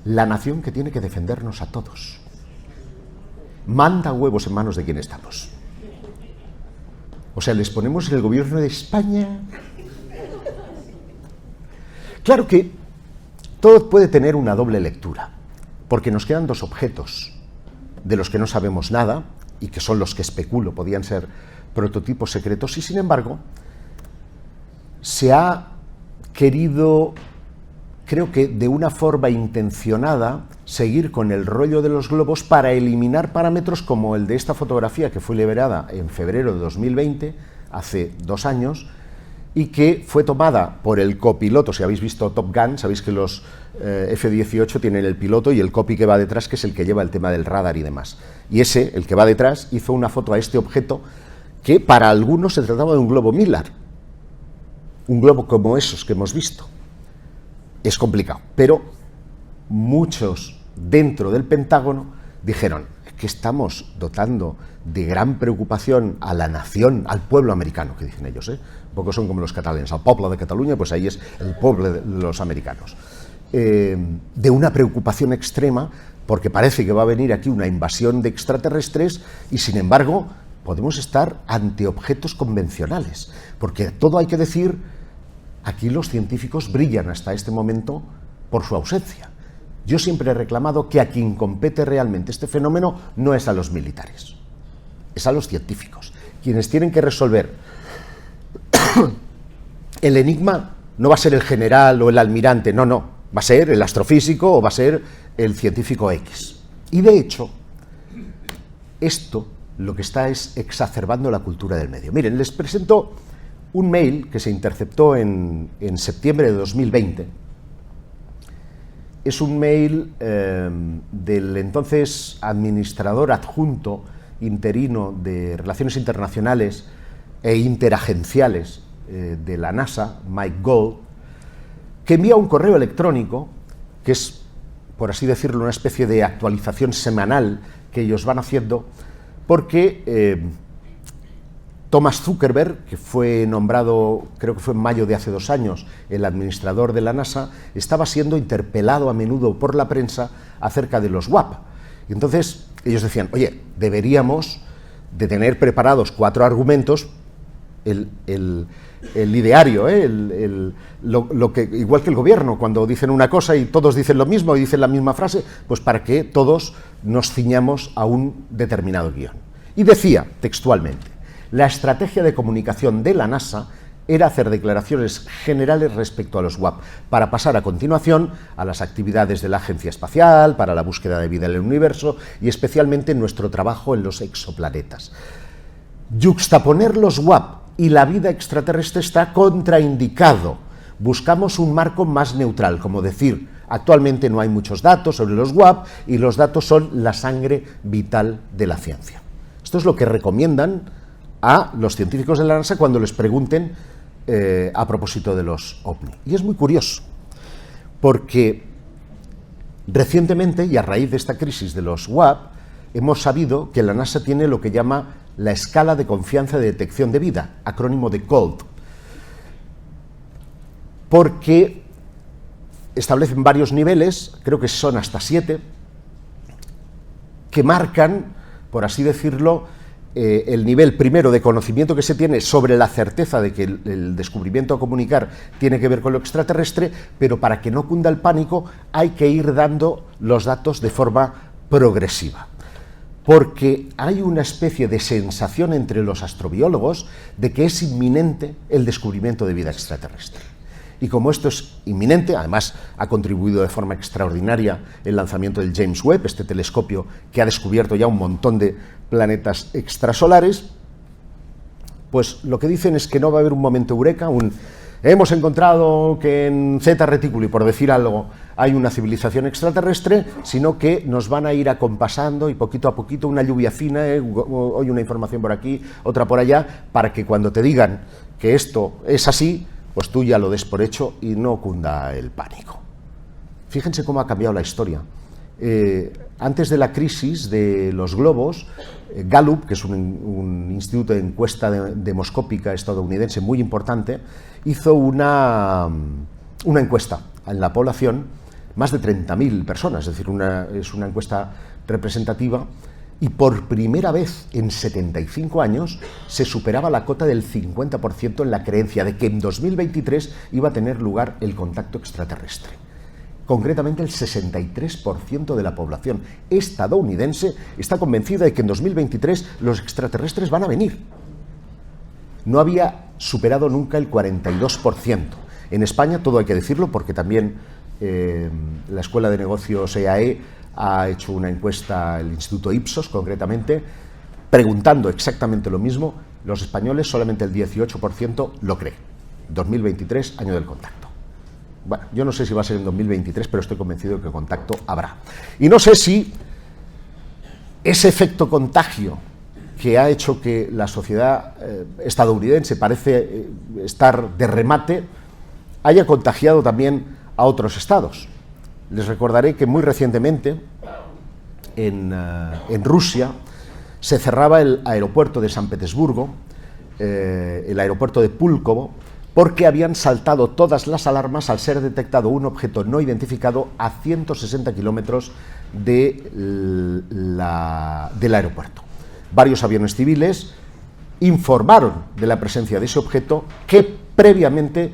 La nación que tiene que defendernos a todos. Manda huevos en manos de quien estamos. O sea, les ponemos en el gobierno de España. Claro que todo puede tener una doble lectura, porque nos quedan dos objetos de los que no sabemos nada y que son los que especulo podían ser prototipos secretos, y sin embargo se ha querido, creo que de una forma intencionada, seguir con el rollo de los globos para eliminar parámetros como el de esta fotografía que fue liberada en febrero de 2020, hace 2 años, y que fue tomada por el copiloto. Si habéis visto Top Gun, sabéis que los F-18 tienen el piloto y el copy que va detrás, que es el que lleva el tema del radar y demás. Y ese, el que va detrás, hizo una foto a este objeto que para algunos se trataba de un globo Miller, un globo como esos que hemos visto. Es complicado, pero muchos dentro del Pentágono dijeron que estamos dotando de gran preocupación a la nación, al pueblo americano, que dicen ellos, un poco son como los catalanes, al pueblo de Cataluña, pues ahí es el pueblo de los americanos, de una preocupación extrema, porque parece que va a venir aquí una invasión de extraterrestres y sin embargo podemos estar ante objetos convencionales, porque todo hay que decir, aquí los científicos brillan hasta este momento por su ausencia. Yo siempre he reclamado que a quien compete realmente este fenómeno no es a los militares, es a los científicos. Quienes tienen que resolver el enigma no va a ser el general o el almirante, no, va a ser el astrofísico o va a ser el científico X. Y de hecho, esto lo que está es exacerbando la cultura del medio. Miren, les presento un mail que se interceptó en septiembre de 2020. Es un mail del entonces administrador adjunto interino de Relaciones Internacionales e Interagenciales de la NASA, Mike Gold, que envía un correo electrónico, que es, por así decirlo, una especie de actualización semanal que ellos van haciendo, porque Thomas Zuckerberg, que fue nombrado, creo que fue en mayo de hace 2 años, el administrador de la NASA, estaba siendo interpelado a menudo por la prensa acerca de los WAP. Y entonces ellos decían, oye, deberíamos de tener preparados 4 argumentos, el ideario, lo que, igual que el gobierno, cuando dicen una cosa y todos dicen lo mismo y dicen la misma frase, pues para que todos nos ciñamos a un determinado guión. Y decía textualmente, la estrategia de comunicación de la NASA era hacer declaraciones generales respecto a los WAP, para pasar a continuación a las actividades de la Agencia Espacial, para la búsqueda de vida en el universo y especialmente nuestro trabajo en los exoplanetas. Yuxtaponer los WAP y la vida extraterrestre está contraindicado. Buscamos un marco más neutral, como decir, actualmente no hay muchos datos sobre los WAP y los datos son la sangre vital de la ciencia. Esto es lo que recomiendan a los científicos de la NASA cuando les pregunten a propósito de los OVNI. Y es muy curioso, porque recientemente, y a raíz de esta crisis de los WAP, hemos sabido que la NASA tiene lo que llama la escala de confianza de detección de vida, acrónimo de GOLD, porque establecen varios niveles, creo que son hasta 7, que marcan, por así decirlo, el nivel primero de conocimiento que se tiene sobre la certeza de que el descubrimiento a comunicar tiene que ver con lo extraterrestre, pero para que no cunda el pánico hay que ir dando los datos de forma progresiva. Porque hay una especie de sensación entre los astrobiólogos de que es inminente el descubrimiento de vida extraterrestre. Y como esto es inminente, además ha contribuido de forma extraordinaria el lanzamiento del James Webb, este telescopio que ha descubierto ya un montón de planetas extrasolares, pues lo que dicen es que no va a haber un momento eureka, hemos encontrado que en Zeta Reticuli, por decir algo, hay una civilización extraterrestre, sino que nos van a ir acompasando y poquito a poquito una lluvia fina, hoy una información por aquí, otra por allá, para que cuando te digan que esto es así, pues tú ya lo des por hecho y no cunda el pánico. Fíjense cómo ha cambiado la historia Antes de la crisis de los globos, Gallup, que es un instituto de encuesta demoscópica estadounidense muy importante, hizo una encuesta en la población, más de 30.000 personas, es decir, es una encuesta representativa, y por primera vez en 75 años se superaba la cota del 50% en la creencia de que en 2023 iba a tener lugar el contacto extraterrestre. Concretamente, el 63% de la población estadounidense está convencida de que en 2023 los extraterrestres van a venir. No había superado nunca el 42%. En España, todo hay que decirlo, porque también la Escuela de Negocios EAE ha hecho una encuesta, el Instituto Ipsos concretamente, preguntando exactamente lo mismo. Los españoles, solamente el 18% lo cree. 2023, año del contacto. Bueno, yo no sé si va a ser en 2023, pero estoy convencido de que contacto habrá. Y no sé si ese efecto contagio que ha hecho que la sociedad estadounidense parece estar de remate haya contagiado también a otros estados. Les recordaré que muy recientemente en Rusia se cerraba el aeropuerto de San Petersburgo, el aeropuerto de Púlkovo, porque habían saltado todas las alarmas al ser detectado un objeto no identificado a 160 kilómetros del aeropuerto. Varios aviones civiles informaron de la presencia de ese objeto que previamente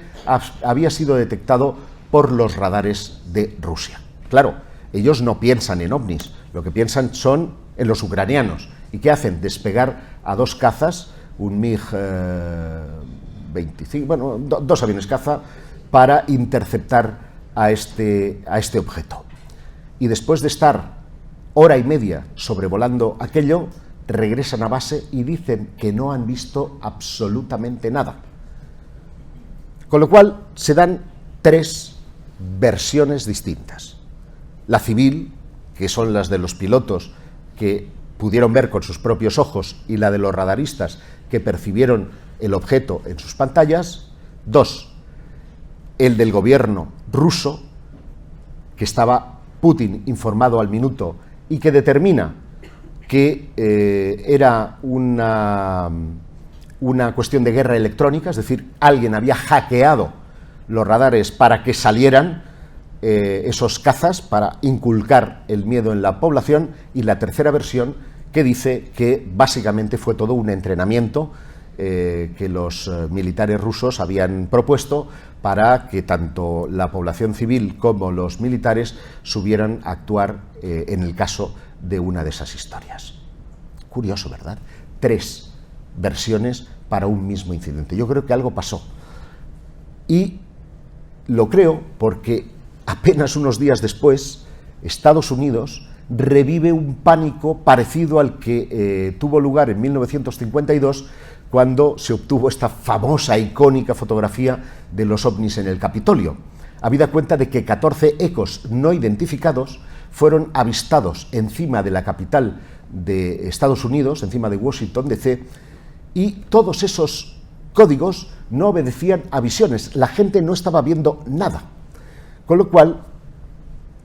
había sido detectado por los radares de Rusia. Claro, ellos no piensan en ovnis, lo que piensan son en los ucranianos. ¿Y qué hacen? Despegar a dos cazas, un MiG-25, bueno, dos aviones caza, para interceptar a este objeto. Y después de estar hora y media sobrevolando aquello, regresan a base y dicen que no han visto absolutamente nada. Con lo cual se dan tres versiones distintas. La civil, que son las de los pilotos que pudieron ver con sus propios ojos, y la de los radaristas que percibieron el objeto en sus pantallas. Dos, el del gobierno ruso, que estaba Putin informado al minuto y que determina que era una cuestión de guerra electrónica, es decir, alguien había hackeado los radares para que salieran esos cazas, para inculcar el miedo en la población. Y la tercera versión, que dice que básicamente fue todo un entrenamiento que los militares rusos habían propuesto para que tanto la población civil como los militares subieran a actuar en el caso de una de esas historias. Curioso, ¿verdad? Tres versiones para un mismo incidente. Yo creo que algo pasó. Y lo creo porque apenas unos días después, Estados Unidos revive un pánico parecido al que tuvo lugar en 1952, cuando se obtuvo esta famosa, icónica fotografía de los ovnis en el Capitolio. Habida cuenta de que 14 ecos no identificados fueron avistados encima de la capital de Estados Unidos, encima de Washington, D.C., y todos esos códigos no obedecían a visiones, la gente no estaba viendo nada, con lo cual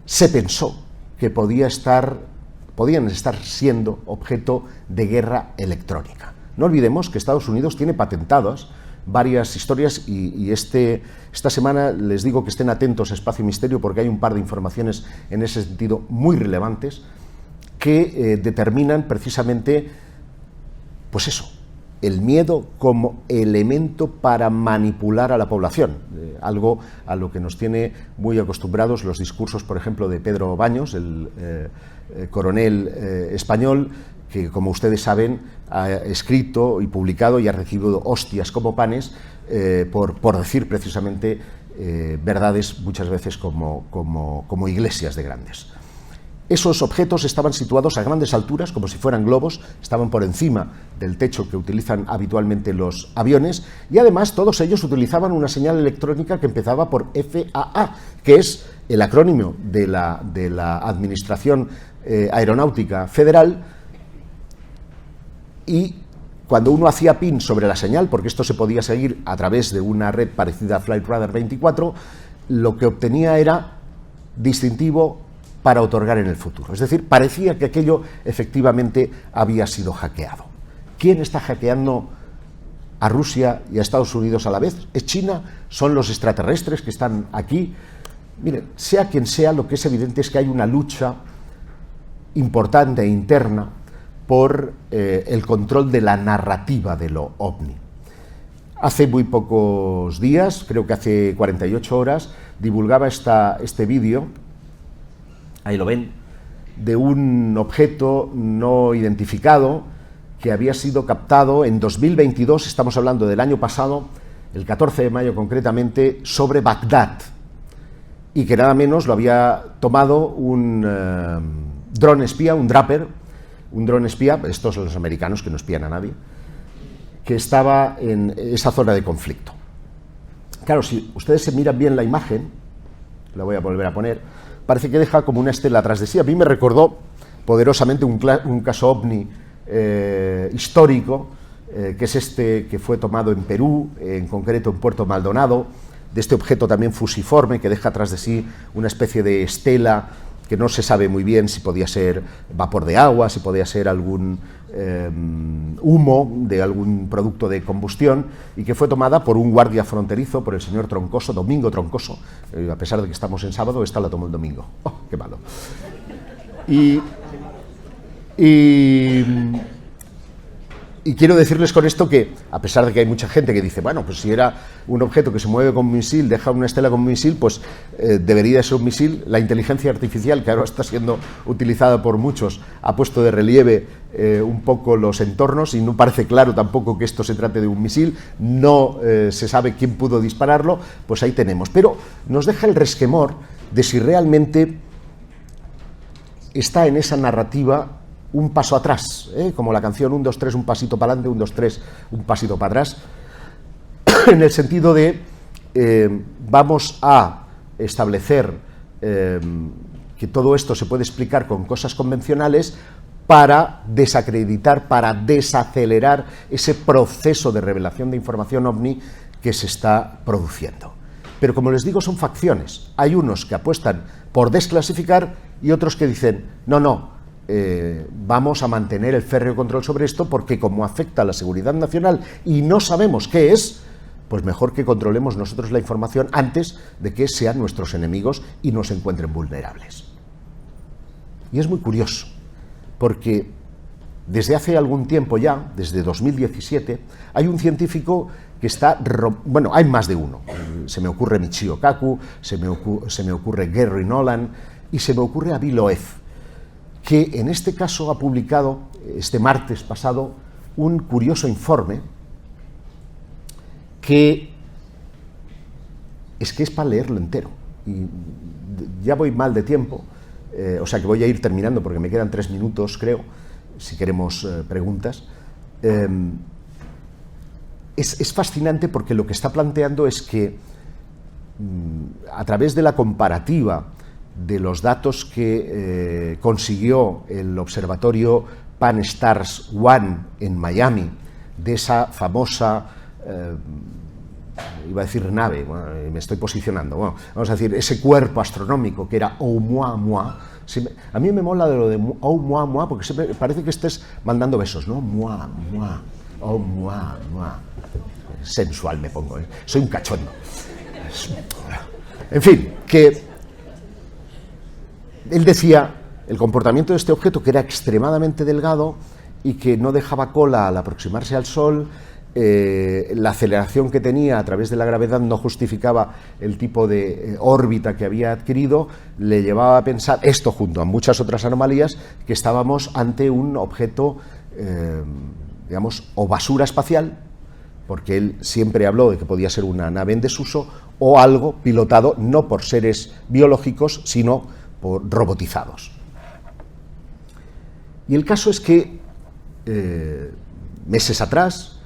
se pensó que podían estar siendo objeto de guerra electrónica. No olvidemos que Estados Unidos tiene patentadas varias historias y esta semana les digo que estén atentos a Espacio Misterio, porque hay un par de informaciones en ese sentido muy relevantes que determinan precisamente, pues eso, el miedo como elemento para manipular a la población, algo a lo que nos tiene muy acostumbrados los discursos, por ejemplo, de Pedro Baños, el coronel español, que, como ustedes saben, ha escrito y publicado y ha recibido hostias como panes por decir precisamente verdades muchas veces como iglesias de grandes. Esos objetos estaban situados a grandes alturas, como si fueran globos, estaban por encima del techo que utilizan habitualmente los aviones, y además todos ellos utilizaban una señal electrónica que empezaba por FAA, que es el acrónimo de la Administración Aeronáutica Federal, y cuando uno hacía pin sobre la señal, porque esto se podía seguir a través de una red parecida a Flight Radar 24, lo que obtenía era distintivo para otorgar en el futuro. Es decir, parecía que aquello efectivamente había sido hackeado. ¿Quién está hackeando a Rusia y a Estados Unidos a la vez? ¿Es China? ¿Son los extraterrestres que están aquí? Miren, sea quien sea, lo que es evidente es que hay una lucha importante e interna por el control de la narrativa de lo ovni. Hace muy pocos días, creo que hace 48 horas, divulgaba este vídeo, ahí lo ven, de un objeto no identificado que había sido captado en 2022, estamos hablando del año pasado, el 14 de mayo concretamente, sobre Bagdad, y que nada menos lo había tomado un dron espía, un Draper, un dron espía, estos son los americanos que no espían a nadie, que estaba en esa zona de conflicto. Claro, si ustedes se miran bien la imagen, la voy a volver a poner, parece que deja como una estela atrás de sí. A mí me recordó poderosamente un caso ovni histórico, que es este que fue tomado en Perú, en concreto en Puerto Maldonado, de este objeto también fusiforme que deja atrás de sí una especie de estela que no se sabe muy bien si podía ser vapor de agua, si podía ser algún humo de algún producto de combustión, y que fue tomada por un guardia fronterizo, por el señor Troncoso, Domingo Troncoso, a pesar de que estamos en sábado, esta la tomó el domingo. ¡Oh, qué malo! Y quiero decirles con esto que, a pesar de que hay mucha gente que dice, bueno, pues si era un objeto que se mueve con un misil, deja una estela con un misil, pues debería ser un misil. La inteligencia artificial, que ahora está siendo utilizada por muchos, ha puesto de relieve un poco los entornos, y no parece claro tampoco que esto se trate de un misil, no se sabe quién pudo dispararlo, pues ahí tenemos. Pero nos deja el resquemor de si realmente está en esa narrativa un paso atrás, como la canción 1, 2, 3, un pasito para adelante, 1, 2, 3, un pasito para atrás, en el sentido de vamos a establecer que todo esto se puede explicar con cosas convencionales para desacreditar, para desacelerar ese proceso de revelación de información ovni que se está produciendo. Pero como les digo, son facciones. Hay unos que apuestan por desclasificar y otros que dicen, no, vamos a mantener el férreo control sobre esto, porque como afecta a la seguridad nacional y no sabemos qué es, pues mejor que controlemos nosotros la información antes de que sean nuestros enemigos y nos encuentren vulnerables. Y es muy curioso, porque desde hace algún tiempo ya, desde 2017, hay un científico que está... Bueno, hay más de uno. Se me ocurre Michio Kaku, se me ocurre Gary Nolan y se me ocurre Avi Loeb, que en este caso ha publicado este martes pasado un curioso informe que es para leerlo entero. Y ya voy mal de tiempo, o sea que voy a ir terminando porque me quedan 3 minutos, creo, si queremos preguntas. Es fascinante porque lo que está planteando es que a través de la comparativa de los datos que consiguió el observatorio Pan-STARRS 1 en Miami, de esa famosa, iba a decir nave, bueno, me estoy posicionando, bueno, vamos a decir, ese cuerpo astronómico que era Oumuamua. A mí me mola de lo de Oumuamua porque siempre parece que estés mandando besos, ¿no? Oumuamua. Sensual me pongo, soy un cachondo. En fin, que él decía el comportamiento de este objeto, que era extremadamente delgado y que no dejaba cola al aproximarse al Sol, la aceleración que tenía a través de la gravedad no justificaba el tipo de órbita que había adquirido, le llevaba a pensar, esto junto a muchas otras anomalías, que estábamos ante un objeto, digamos, o basura espacial, porque él siempre habló de que podía ser una nave en desuso, o algo pilotado no por seres biológicos, sino por robotizados. Y el caso es que meses atrás,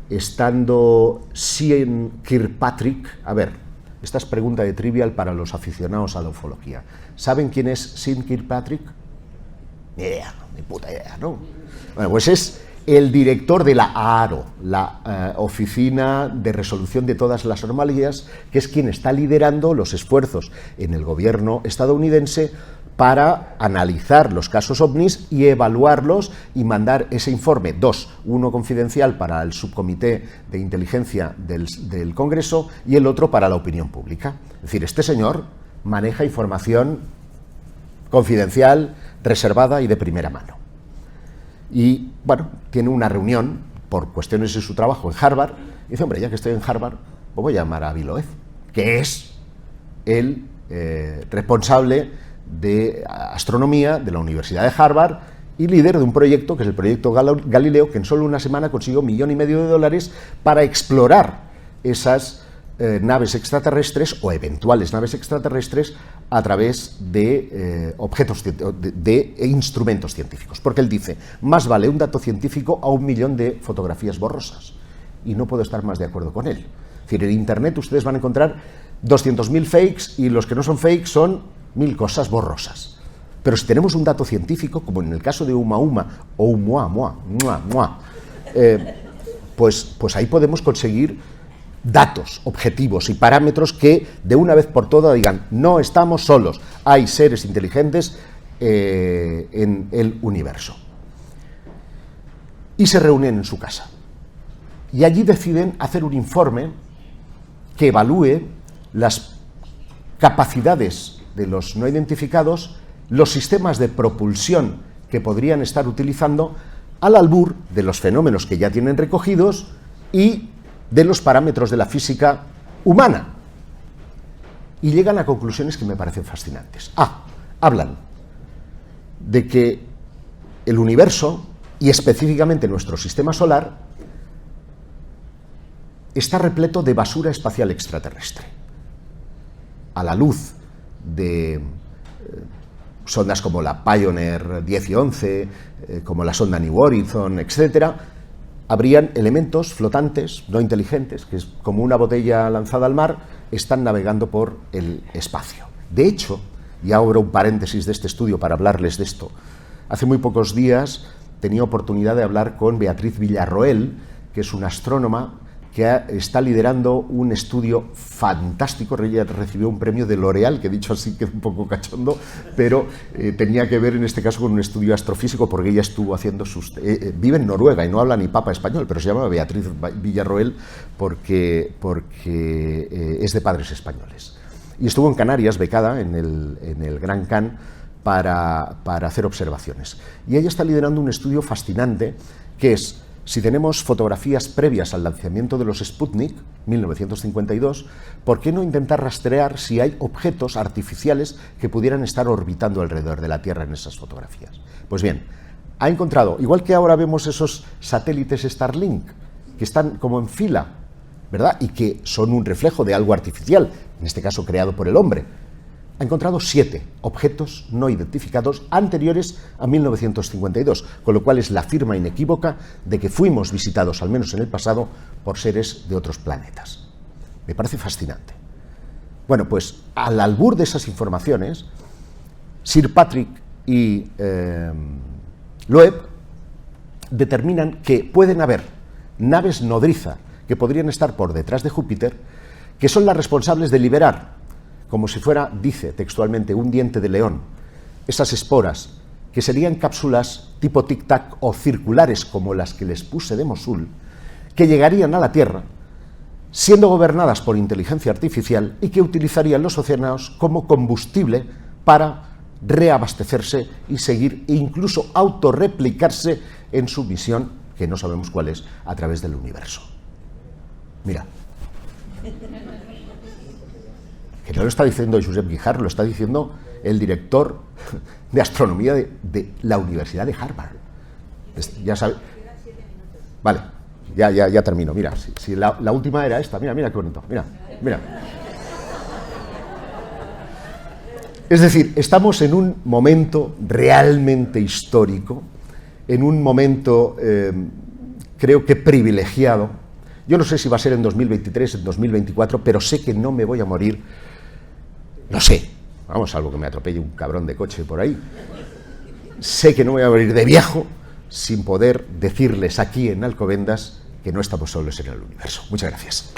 estando Sean Kirkpatrick, a ver, esta es pregunta de trivial para los aficionados a la ufología. ¿Saben quién es Sean Kirkpatrick? Ni idea, ni puta idea, ¿no? Bueno, pues es el director de la AARO, la Oficina de Resolución de Todas las Anomalías, que es quien está liderando los esfuerzos en el gobierno estadounidense para analizar los casos ovnis y evaluarlos y mandar ese informe. 2, uno confidencial para el subcomité de inteligencia del Congreso y el otro para la opinión pública. Es decir, este señor maneja información confidencial, reservada y de primera mano. Y, bueno, tiene una reunión por cuestiones de su trabajo en Harvard y dice, hombre, ya que estoy en Harvard, pues voy a llamar a Bill Loeb, que es el responsable de astronomía de la Universidad de Harvard y líder de un proyecto que es el proyecto Galileo, que en solo una semana consiguió $1,5 millones para explorar esas naves extraterrestres o eventuales naves extraterrestres a través de objetos de instrumentos científicos. Porque él dice, más vale un dato científico a 1 millón de fotografías borrosas. Y no puedo estar más de acuerdo con él. Es decir, en Internet ustedes van a encontrar 200.000 fakes y los que no son fakes son 1000 cosas borrosas. Pero si tenemos un dato científico, como en el caso de Oumuamua o Oumuamua, pues ahí podemos conseguir datos objetivos y parámetros que de una vez por todas digan, no estamos solos, hay seres inteligentes en el universo. Y se reúnen en su casa. Y allí deciden hacer un informe que evalúe las capacidades de los no identificados, los sistemas de propulsión que podrían estar utilizando al albur de los fenómenos que ya tienen recogidos y de los parámetros de la física humana. Y llegan a conclusiones que me parecen fascinantes. Hablan de que el universo, y específicamente nuestro sistema solar, está repleto de basura espacial extraterrestre. A la luz de sondas como la Pioneer 10 y 11, como la sonda New Horizon, etcétera, habrían elementos flotantes, no inteligentes, que es como una botella lanzada al mar, están navegando por el espacio. De hecho, y abro un paréntesis de este estudio para hablarles de esto, hace muy pocos días tenía oportunidad de hablar con Beatriz Villarroel, que es una astrónoma que está liderando un estudio fantástico. Ella recibió un premio de L'Oréal, que dicho así que es un poco cachondo, pero tenía que ver en este caso con un estudio astrofísico, porque ella estuvo haciendo vive en Noruega y no habla ni papa español, pero se llama Beatriz Villarroel porque es de padres españoles. Y estuvo en Canarias, becada en el Gran Can, para hacer observaciones. Y ella está liderando un estudio fascinante, que es, si tenemos fotografías previas al lanzamiento de los Sputnik, 1952, ¿por qué no intentar rastrear si hay objetos artificiales que pudieran estar orbitando alrededor de la Tierra en esas fotografías? Pues bien, ha encontrado, igual que ahora vemos esos satélites Starlink, que están como en fila, ¿verdad? Y que son un reflejo de algo artificial, en este caso creado por el hombre. Ha encontrado 7 objetos no identificados anteriores a 1952, con lo cual es la firma inequívoca de que fuimos visitados, al menos en el pasado, por seres de otros planetas. Me parece fascinante. Bueno, pues al albur de esas informaciones, Sir Patrick y Loeb determinan que pueden haber naves nodriza que podrían estar por detrás de Júpiter, que son las responsables de liberar, como si fuera, dice textualmente, un diente de león, esas esporas, que serían cápsulas tipo tic-tac o circulares como las que les puse de Mosul, que llegarían a la Tierra, siendo gobernadas por inteligencia artificial y que utilizarían los océanos como combustible para reabastecerse y seguir e incluso autorreplicarse en su misión, que no sabemos cuál es, a través del universo. Mira. Que no lo está diciendo Josep Guijarro, lo está diciendo el director de astronomía de la Universidad de Harvard. Ya sabe. Vale, ya termino. Mira, si la última era esta, mira qué bonito. Mira. Es decir, estamos en un momento realmente histórico, en un momento, creo que privilegiado. Yo no sé si va a ser en 2023, en 2024, pero sé que no me voy a morir. No sé, vamos, salvo que me atropelle un cabrón de coche por ahí. Sé que no me voy a morir de viejo sin poder decirles aquí en Alcobendas que no estamos solos en el universo. Muchas gracias.